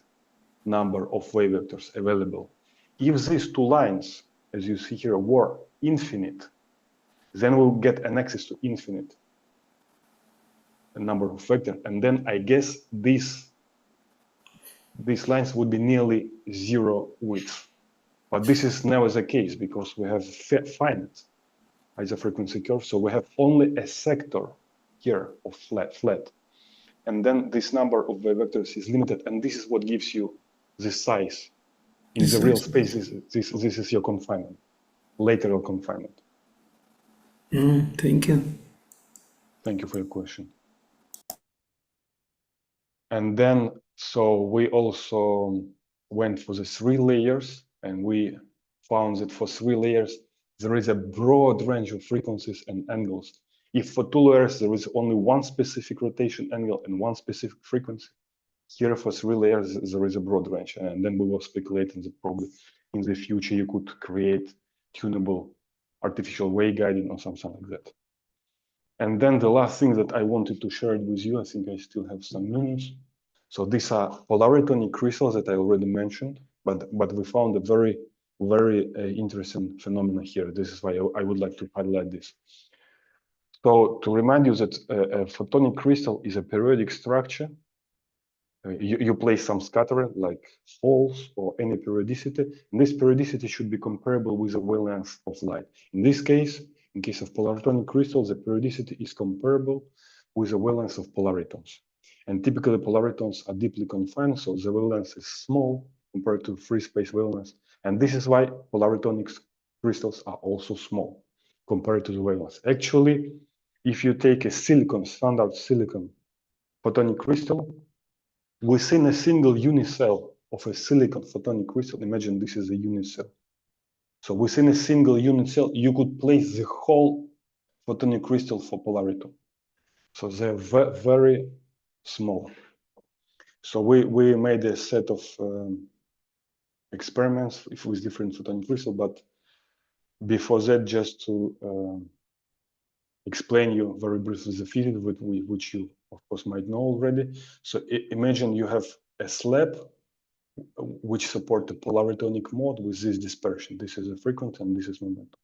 number of wave vectors available. If these two lines, as you see here, were infinite, then we'll get an access to infinite number of vectors. And then I guess these lines would be nearly zero width. But this is never the case because we have finite isofrequency curve. So we have only a sector here of flat. And then this number of wave vectors is limited. And this is what gives you the size. In the real space, this is your confinement, lateral confinement. Thank you. Thank you for your question. And then, so we also went for the 3 layers, and we found that for 3 layers, there is a broad range of frequencies and angles. If for 2 layers, there is only one specific rotation angle and one specific frequency, here for 3 layers, there is a broad range. And then we will speculate that probably in the future, you could create tunable artificial waveguiding or something like that. And then the last thing that I wanted to share with you, I think I still have some minutes. So these are polaritonic crystals that I already mentioned, but we found a very interesting phenomena here. This is why I would like to highlight this. So to remind you that a photonic crystal is a periodic structure. You place some scatterer like holes or any periodicity, and this periodicity should be comparable with the wavelength of light. In this case, in case of polaritonic crystals, the periodicity is comparable with the wavelength of polaritons. And typically polaritons are deeply confined, so the wavelength is small compared to free space wavelengths. And this is why polaritonic crystals are also small compared to the wavelengths. Actually, if you take a standard silicon photonic crystal, within a single unicell of a silicon photonic crystal, imagine this is a unicell. So within a single unicell, you could place the whole photonic crystal for polariton. So they're very small. So we made a set of experiments with different photonic crystals, but before that, just to explain you very briefly the physics, which you of course might know already. So imagine you have a slab which support the polaritonic mode with this dispersion. This is a frequency and this is momentum.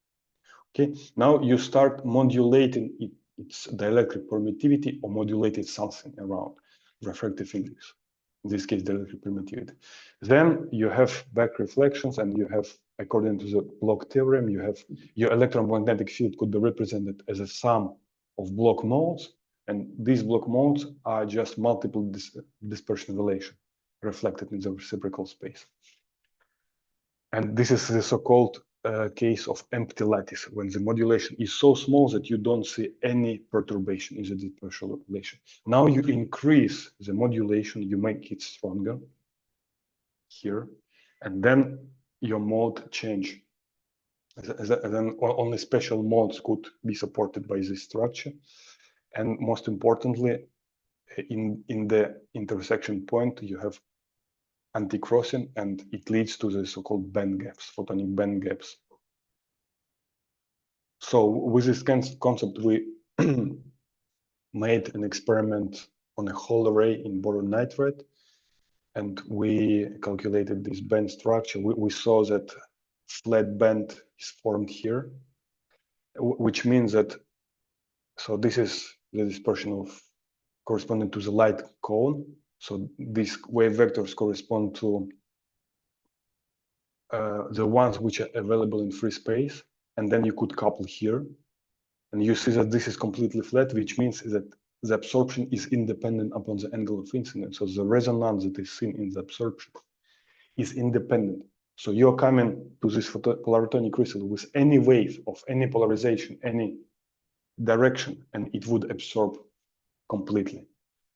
Okay, now you start modulating its dielectric permittivity or modulated something around refractive index. In this case, dielectric permittivity. Then you have back reflections, and you have, according to the Bloch theorem, you have your electromagnetic field could be represented as a sum of Bloch modes, and these Bloch modes are just multiple dispersion relation reflected in the reciprocal space. And this is the so-called case of empty lattice, when the modulation is so small that you don't see any perturbation in the dispersion relation. Now you increase the modulation, you make it stronger here, and then your mode change. And then only special modes could be supported by this structure. And most importantly, in the intersection point, you have anti-crossing, and it leads to the so-called band gaps, photonic band gaps. So with this concept, we made an experiment on a Hall array in boron nitride, and we calculated this band structure. We saw that flat band is formed here, which means that, so this is the dispersion of corresponding to the light cone. So these wave vectors correspond to the ones which are available in free space, and then you could couple here, and you see that this is completely flat, which means that the absorption is independent upon the angle of incidence. So the resonance that is seen in the absorption is independent. So you're coming to this polaritonic crystal with any wave of any polarization, any direction, and it would absorb completely.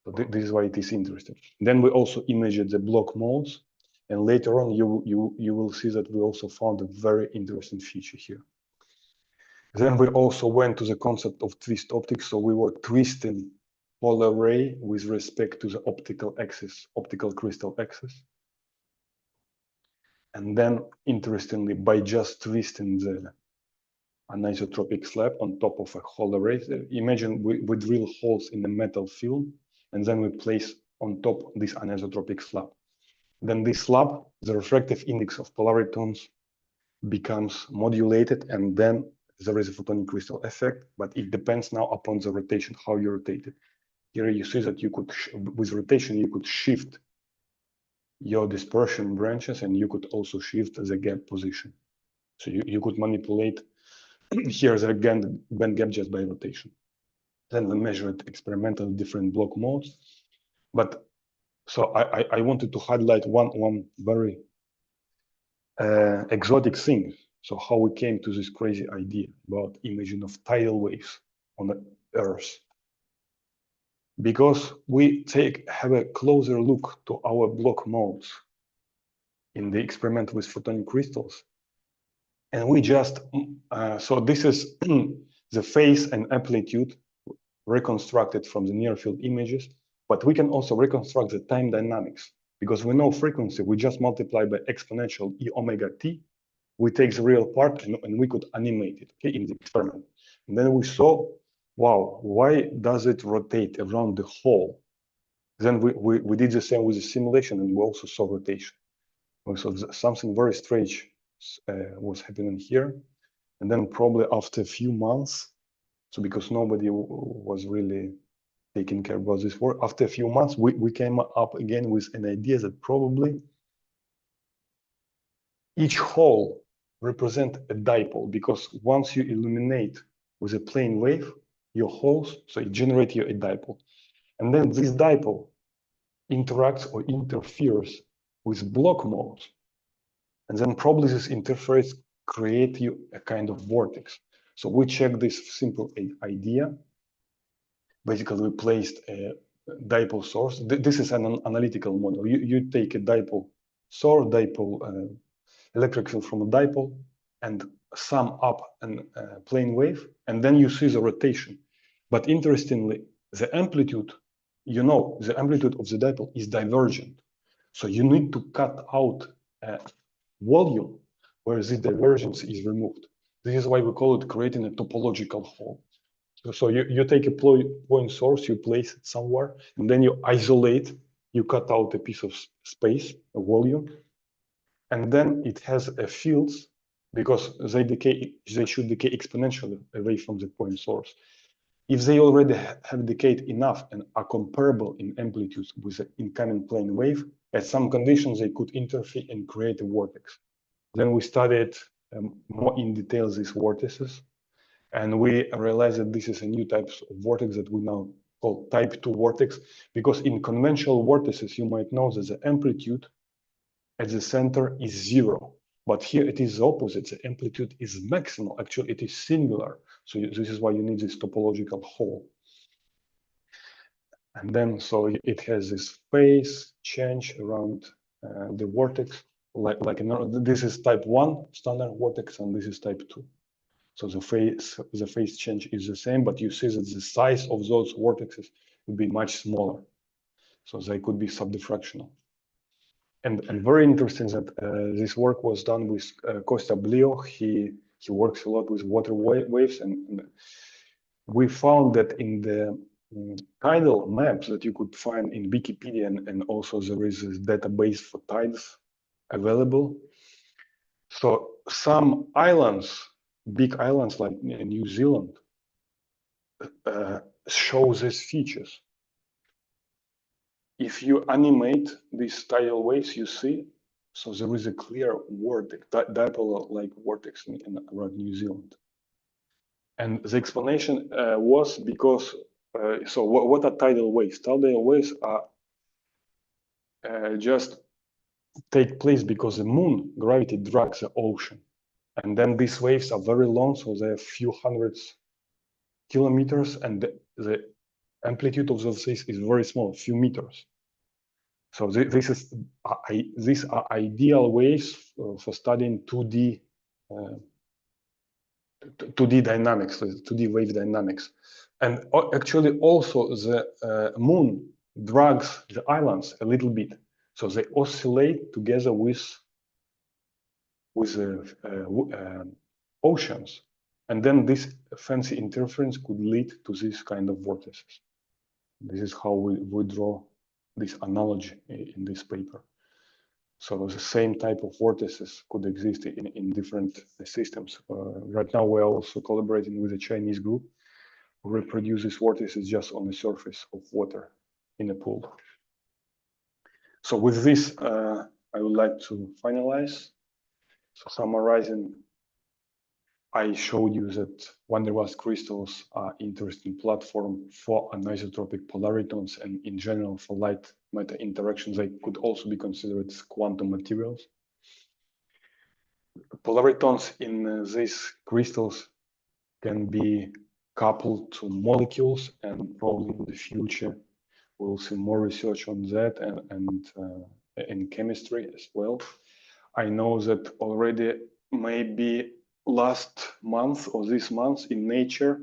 So this is why it is interesting. Then we also imaged the Bloch modes, and later on you will see that we also found a very interesting feature here. Then we also went to the concept of twist optics. So we were twisting Hall array with respect to the optical crystal axis. And then, interestingly, by just twisting the anisotropic slab on top of a Hall array, imagine we drill holes in the metal film, and then we place on top this anisotropic slab. Then this slab, the refractive index of polariton becomes modulated, and then there is a photonic crystal effect, but it depends now upon the rotation, how you rotate it. Here you see that you could, with rotation, you could shift your dispersion branches, and you could also shift the gap position. So you could manipulate here the band gap just by rotation. Then we measured experimental different block modes. But so I wanted to highlight one very exotic thing. So how we came to this crazy idea about imaging of tidal waves on the Earth. Because we have a closer look to our block modes in the experiment with photonic crystals. And we just, so this is the phase and amplitude reconstructed from the near field images, but we can also reconstruct the time dynamics. Because we know frequency, we just multiply by exponential e omega t. We take the real part and we could animate it, okay, in the experiment. And then we saw, wow, why does it rotate around the hole? Then we did the same with the simulation, and we also saw rotation. So something very strange was happening here. And then probably after a few months, so because nobody was really taking care about this work, after a few months, we came up again with an idea that probably each hole represent a dipole, because once you illuminate with a plane wave your holes, so it generates you a dipole. And then this dipole interacts or interferes with block modes. And then probably this interference create you a kind of vortex. So we checked this simple idea. Basically, we placed a dipole source. This is an analytical model. You take a dipole source, dipole electric field from a dipole, and sum up a plane wave, and then you see the rotation. But interestingly, the amplitude, the amplitude of the dipole is divergent. So you need to cut out a volume where this divergence is removed. This is why we call it creating a topological hole. So you take a point source, you place it somewhere, and then you isolate, you cut out a piece of space, a volume, and then it has a fields, because they should decay exponentially away from the point source. If they already have decayed enough and are comparable in amplitudes with the incoming plane wave, at some conditions they could interfere and create a vortex. Then we studied more in detail these vortices, and we realized that this is a new type of vortex that we now call type 2 vortex, because in conventional vortices you might know that the amplitude at the center is 0. But here it is the opposite. The amplitude is maximal. Actually, it is singular. So this is why you need this topological hole. And then, so it has this phase change around the vortex. This is type 1 standard vortex, and this is type 2. So the phase change is the same, but you see that the size of those vortexes would be much smaller. So they could be subdiffractional. And very interesting that this work was done with Kostya Blio. He works a lot with water waves, and we found that in the tidal maps that you could find in Wikipedia, and also there is this database for tides available. So some islands, big islands like New Zealand, show these features. If you animate these tidal waves, you see, so there is a clear vortex, dipole-like vortex around New Zealand. And the explanation was because, so what are tidal waves? Tidal waves are just take place because the moon gravity drags the ocean. And then these waves are very long, so they're a few hundreds kilometers, and the amplitude of those waves is very small, a few meters. So these are ideal ways for studying 2D 2D dynamics, 2D wave dynamics. And actually also the moon drags the islands a little bit. So they oscillate together with oceans. And then this fancy interference could lead to this kind of vortices. This is how we draw this analogy in this paper. So the same type of vortices could exist in different systems. Right now, we're also collaborating with a Chinese group who reproduces vortices just on the surface of water in a pool. So with this, I would like to finalize. So summarizing, I showed you that van der Waals crystals are interesting platform for anisotropic polaritons, and in general for light matter interactions. They could also be considered as quantum materials. Polaritons in these crystals can be coupled to molecules, and probably in the future we'll see more research on that and in chemistry as well. I know that already maybe last month or this month in Nature,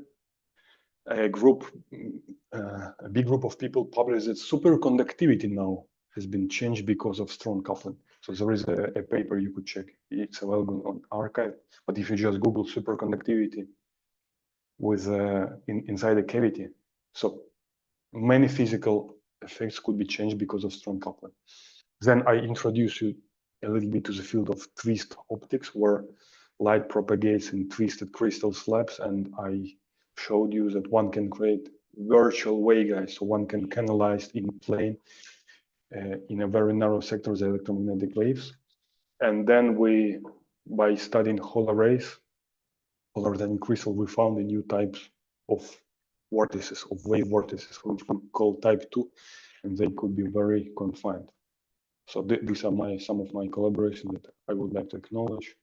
a big group of people published that superconductivity now has been changed because of strong coupling. So there is a paper you could check. It's available on arXiv. But if you just Google superconductivity with inside a cavity, so many physical effects could be changed because of strong coupling. Then I introduce you a little bit to the field of twist optics, where light propagates in twisted crystal slabs, and I showed you that one can create virtual waveguides, so one can canalize in plane in a very narrow sector the electromagnetic waves. And then we, by studying Hall arrays, polar than crystal, we found a new types of vortices, of wave vortices, which we call type 2, and they could be very confined. So these are some of my collaborations that I would like to acknowledge.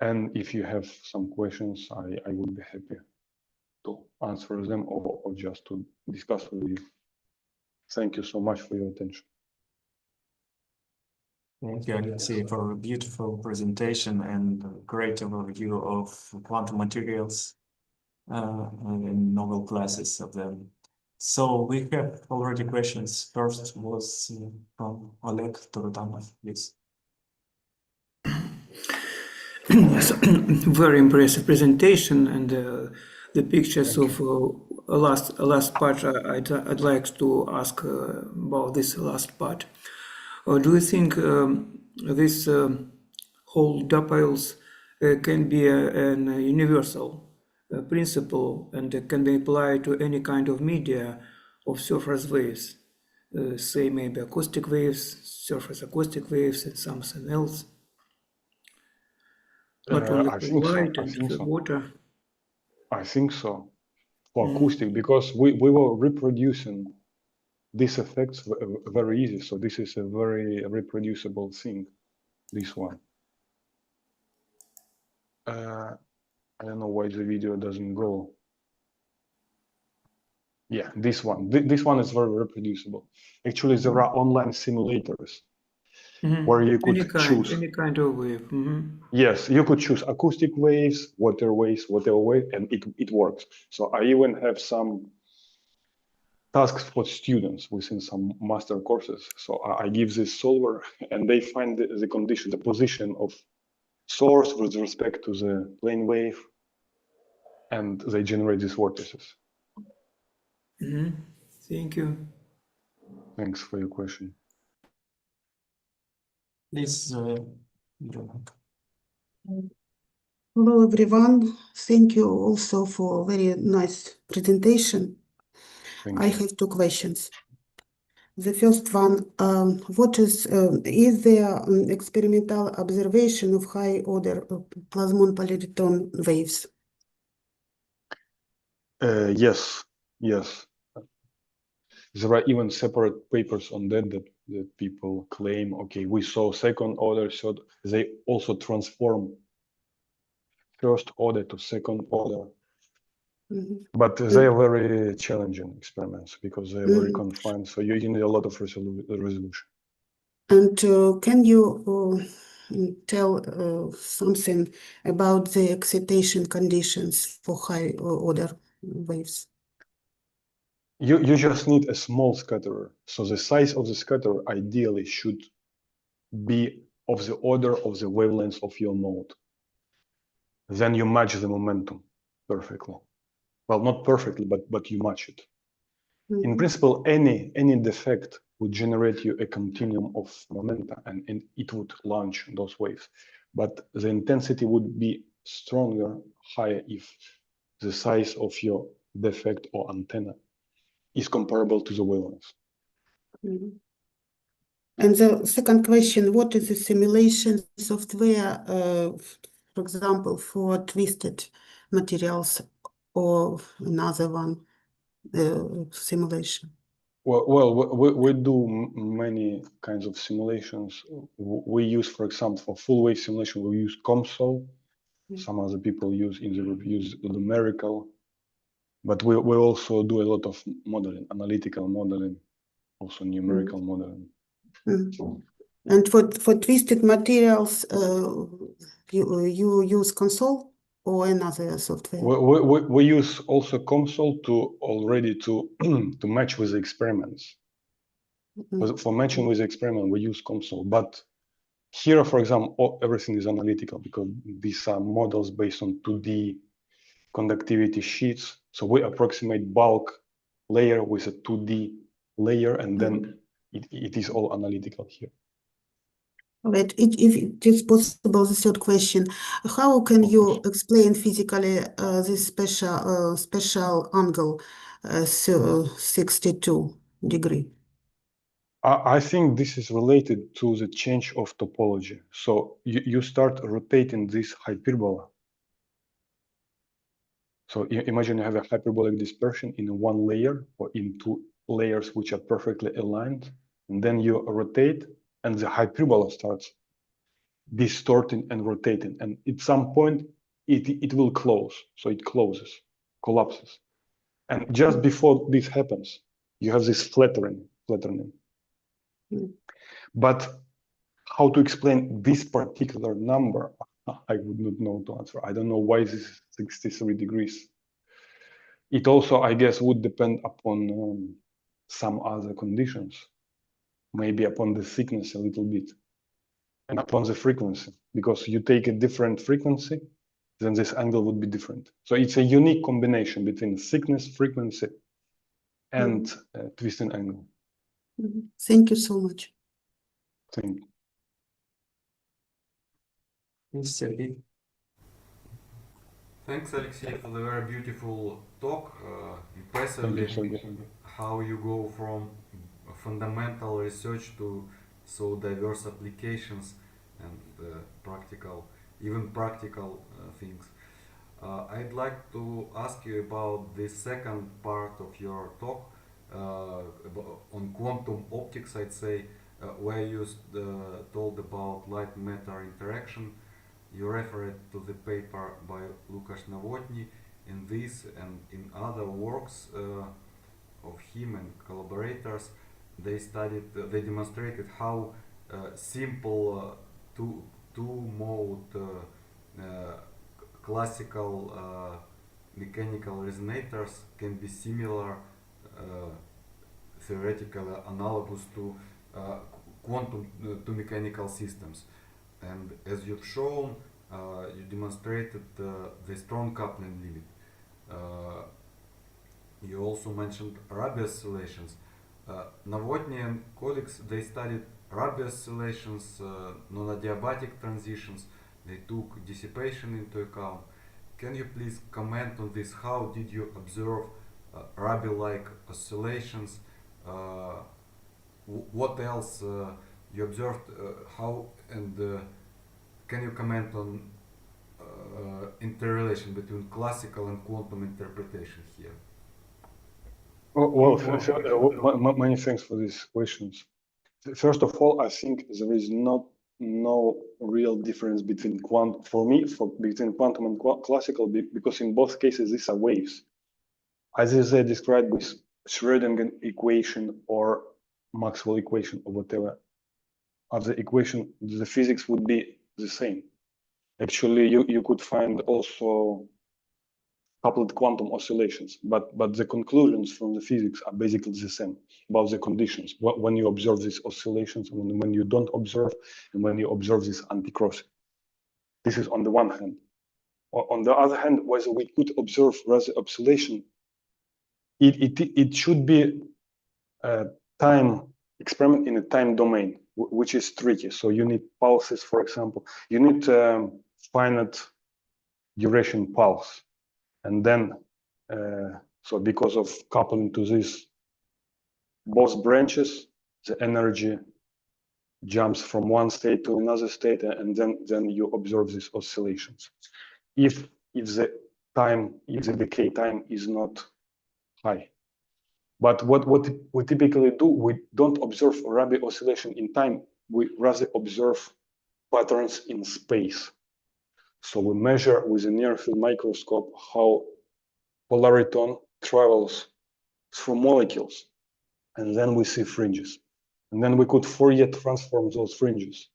And if you have some questions, I would be happy to answer them or just to discuss with you. Thank you so much for your attention. Thank you, Alexey, for a beautiful presentation and a great overview of quantum materials and novel classes of them. So we have already questions. First was from Oleg Torotanov, please. Yes, very impressive presentation, and the pictures of last part. I'd like to ask about this last part. Do you think this whole dipoles can be an universal principle and can be applied to any kind of media of surface waves, say maybe acoustic waves, surface acoustic waves, and something else? Not only for light and for water. I think so. For acoustic, because we were reproducing these effects very easy. So this is a very reproducible thing, this one. I don't know why the video doesn't go. Yeah, this one. This one is very reproducible. Actually, there are online simulators where you could choose any kind of wave. Yes, you could choose acoustic waves, water waves, whatever wave, and it works. So I even have some tasks for students within some master courses. So I give this solver, and they find the condition, the position of source with respect to the plane wave, and they generate these vortices. Thank you. Thanks for your question. Please, Hello, everyone. Thank you also for very nice presentation. Thank I you. have two questions. The first one, what is there experimental observation of high order plasmon polariton waves? Yes. There are even separate papers on that people claim, okay, we saw second order, so they also transform first order to second order. But they are very challenging experiments because they are very confined, so you need a lot of resolution. And can you tell something about the excitation conditions for high order waves? You just need a small scatterer. So the size of the scatterer ideally should be of the order of the wavelength of your node. Then you match the momentum perfectly. Well, not perfectly, but you match it. In principle, any defect would generate you a continuum of momenta, and it would launch those waves. But the intensity would be stronger, higher, if the size of your defect or antenna is comparable to the wavelength. And the second question, what is the simulation software, for example, for twisted materials or another one simulation? Well, we do many kinds of simulations. We use, for example, for full wave simulation, we use COMSOL. Some other people use in the group use numerical, but we also do a lot of modeling, analytical modeling, also numerical modeling. And for twisted materials, you use console or another software? We use also COMSOL to match with the experiments. For matching with the experiment, we use COMSOL. But here, for example, everything is analytical because these are models based on 2D conductivity sheets. So we approximate bulk layer with a 2D layer, and then it is all analytical here. Right. If it is possible, the third question, how can you explain physically this special angle, 62 degree? I think this is related to the change of topology. So you start rotating this hyperbola. So imagine you have a hyperbolic dispersion in one layer or in two layers which are perfectly aligned, and then you rotate, and the hyperbola starts distorting and rotating, and at some point it will close. So it closes, collapses, and just before this happens, you have this flattening. But how to explain this particular number, I would not know to answer. I don't know why this is 63 degrees. It also, I guess, would depend upon some other conditions, maybe upon the thickness a little bit, and upon the frequency, because you take a different frequency, then this angle would be different. So it's a unique combination between thickness, frequency, and twisting angle. Thank you so much. Thank you. Yes, Sergey. Thanks, Alexey, for the very beautiful talk. Impressively, how you go from fundamental research to so diverse applications and practical things. I'd like to ask you about the second part of your talk on quantum optics, I'd say, where you told about light-matter interaction. You referred to the paper by Lukasz Novotny. In this and in other works of him and collaborators, they demonstrated how simple two-mode classical mechanical resonators can be similar, theoretically analogous to quantum to mechanical systems. And as you've shown, you demonstrated the strong coupling limit. You also mentioned Rabi oscillations. Novotny and colleagues, they studied Rabi oscillations, non-adiabatic transitions. They took dissipation into account. Can you please comment on this? How did you observe Rabi-like oscillations? What else you observed? How and can you comment on interrelation between classical and quantum interpretation here? Many thanks for these questions. First of all, I think there is no real difference between between quantum and classical, because in both cases these are waves. Either they described with Schrödinger equation or Maxwell equation or whatever of the equation, the physics would be the same. Actually, you could find also coupled quantum oscillations, but the conclusions from the physics are basically the same about the conditions when you observe these oscillations, and when you don't observe, and when you observe this anti-crossing. This is on the one hand. On the other hand, whether we could observe rather oscillation, it should be a time experiment in a time domain, which is tricky. So you need pulses, for example. You need finite duration pulse. And then, so because of coupling to this, both branches, the energy jumps from one state to another state, and then you observe these oscillations. If the decay time is not high. But what we typically do, we don't observe Rabi oscillation in time, we rather observe patterns in space. So we measure with a near-field microscope how polariton travels through molecules, and then we see fringes. And then we could Fourier transform those fringes.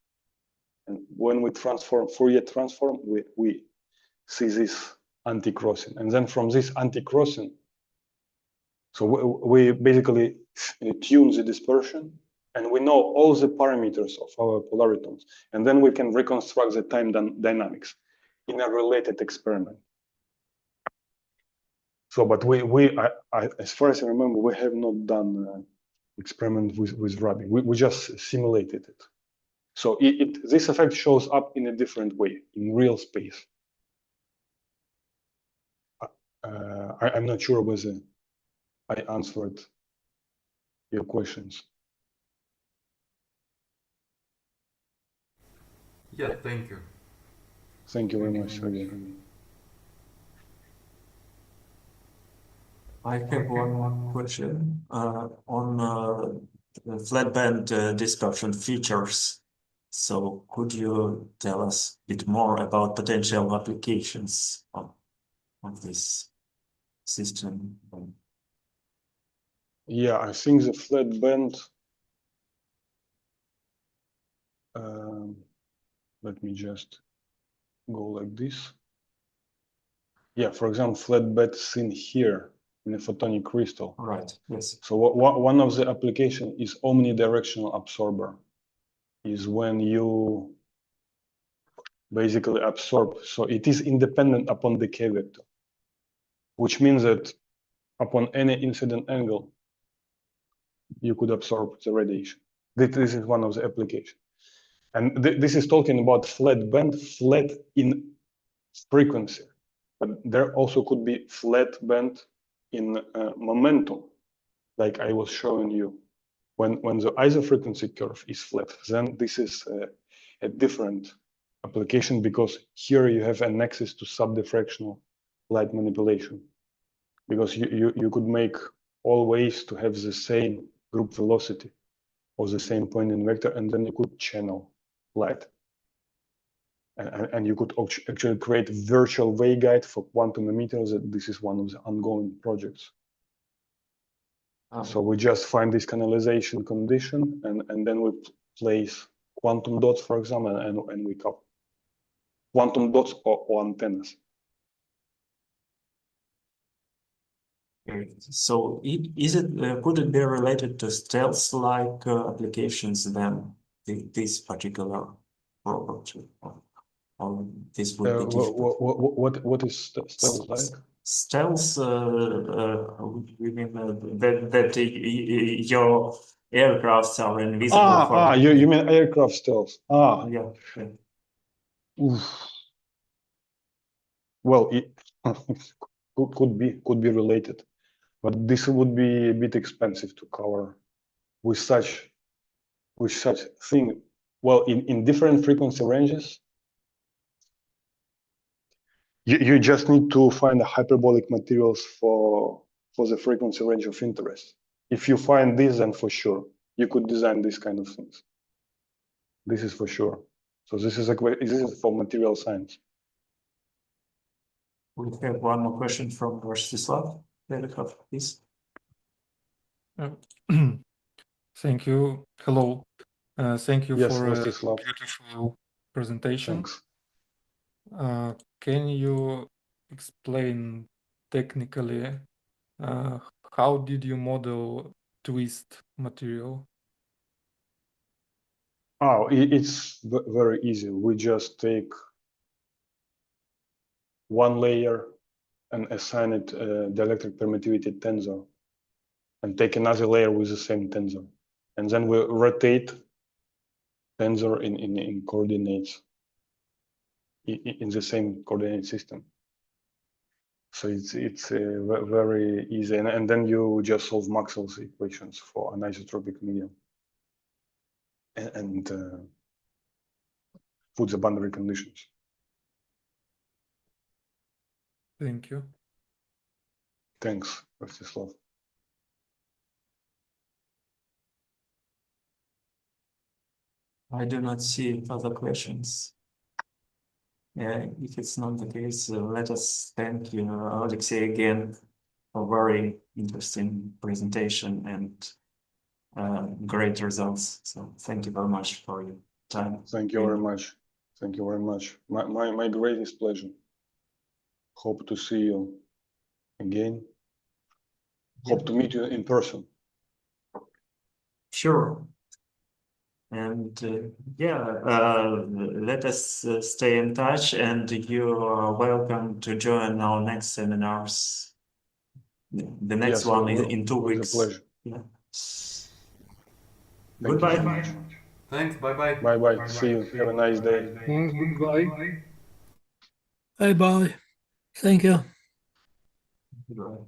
And when we Fourier transform, we see this anti-crossing. And then from this anti-crossing, so we basically tune the dispersion, and we know all the parameters of our polaritons. And then we can reconstruct the time dynamics in a related experiment. So, but as far as I remember, we have not done experiment with Rabi. We just simulated it. So this effect shows up in a different way, in real space. I'm not sure whether I answered your questions. Yeah, thank you. Thank you very much, Sergey. I have one more question on the flat band dispersion features. So could you tell us a bit more about potential applications of this system? Yeah, I think the flat band, let me just go like this. Yeah, for example, flat band seen here in a photonic crystal. Right, yes. So one of the application is omnidirectional absorber, is when you basically absorb. So it is independent upon decay vector, which means that upon any incident angle, you could absorb the radiation. This is one of the applications. And this is talking about flat band, flat in frequency. But there also could be flat band in momentum, like I was showing you. When the isofrequency curve is flat, then this is a different application, because here you have an access to subdiffractional light manipulation. Because you could make all ways to have the same group velocity or the same Poynting vector, and then you could channel light. And you could actually create virtual waveguide for quantum emitters. This is one of the ongoing projects. So we just find this canalization condition, and then we place quantum dots, for example, and we couple quantum dots or antennas. So is it could it be related to stealth-like applications then, this particular property? Or this would be difficult? What is stealth like? Stealth, we mean that your aircrafts are invisible. You mean aircraft stealth? Yeah. Oof. Well, it could be related, but this would be a bit expensive to cover with such thing. Well, in different frequency ranges, you just need to find the hyperbolic materials for the frequency range of interest. If you find this, then for sure you could design these kind of things. This is for sure. So this is for material science. We have one more question from Rostislav. Please. Thank you. Hello. Thank you Yes, for Rostislav. beautiful presentation. Thanks. Can you explain technically how did you model twist material? Oh, it's very easy. We just take one layer and assign it the electric permittivity tensor, and take another layer with the same tensor, and then we rotate tensor in coordinates in the same coordinate system. So it's very easy, and then you just solve Maxwell's equations for anisotropic medium, and put the boundary conditions. Thank you. Thanks, Rostislav. I do not see further questions. If it's not the case, let us thank you, Alexey, again for very interesting presentation and great results. So thank you very much for your time. Thank you very much. Thank you very much. My greatest pleasure. Hope to see you again. Hope to meet you in person. Sure. And let us stay in touch, and you are welcome to join our next seminars. The next Yes, one is in 2 with a weeks. pleasure. Yeah. Thank you Goodbye. so much. Thanks. Bye bye. Bye bye. See you. Have a nice day. Thanks, goodbye. Bye bye. Thank you. Goodbye.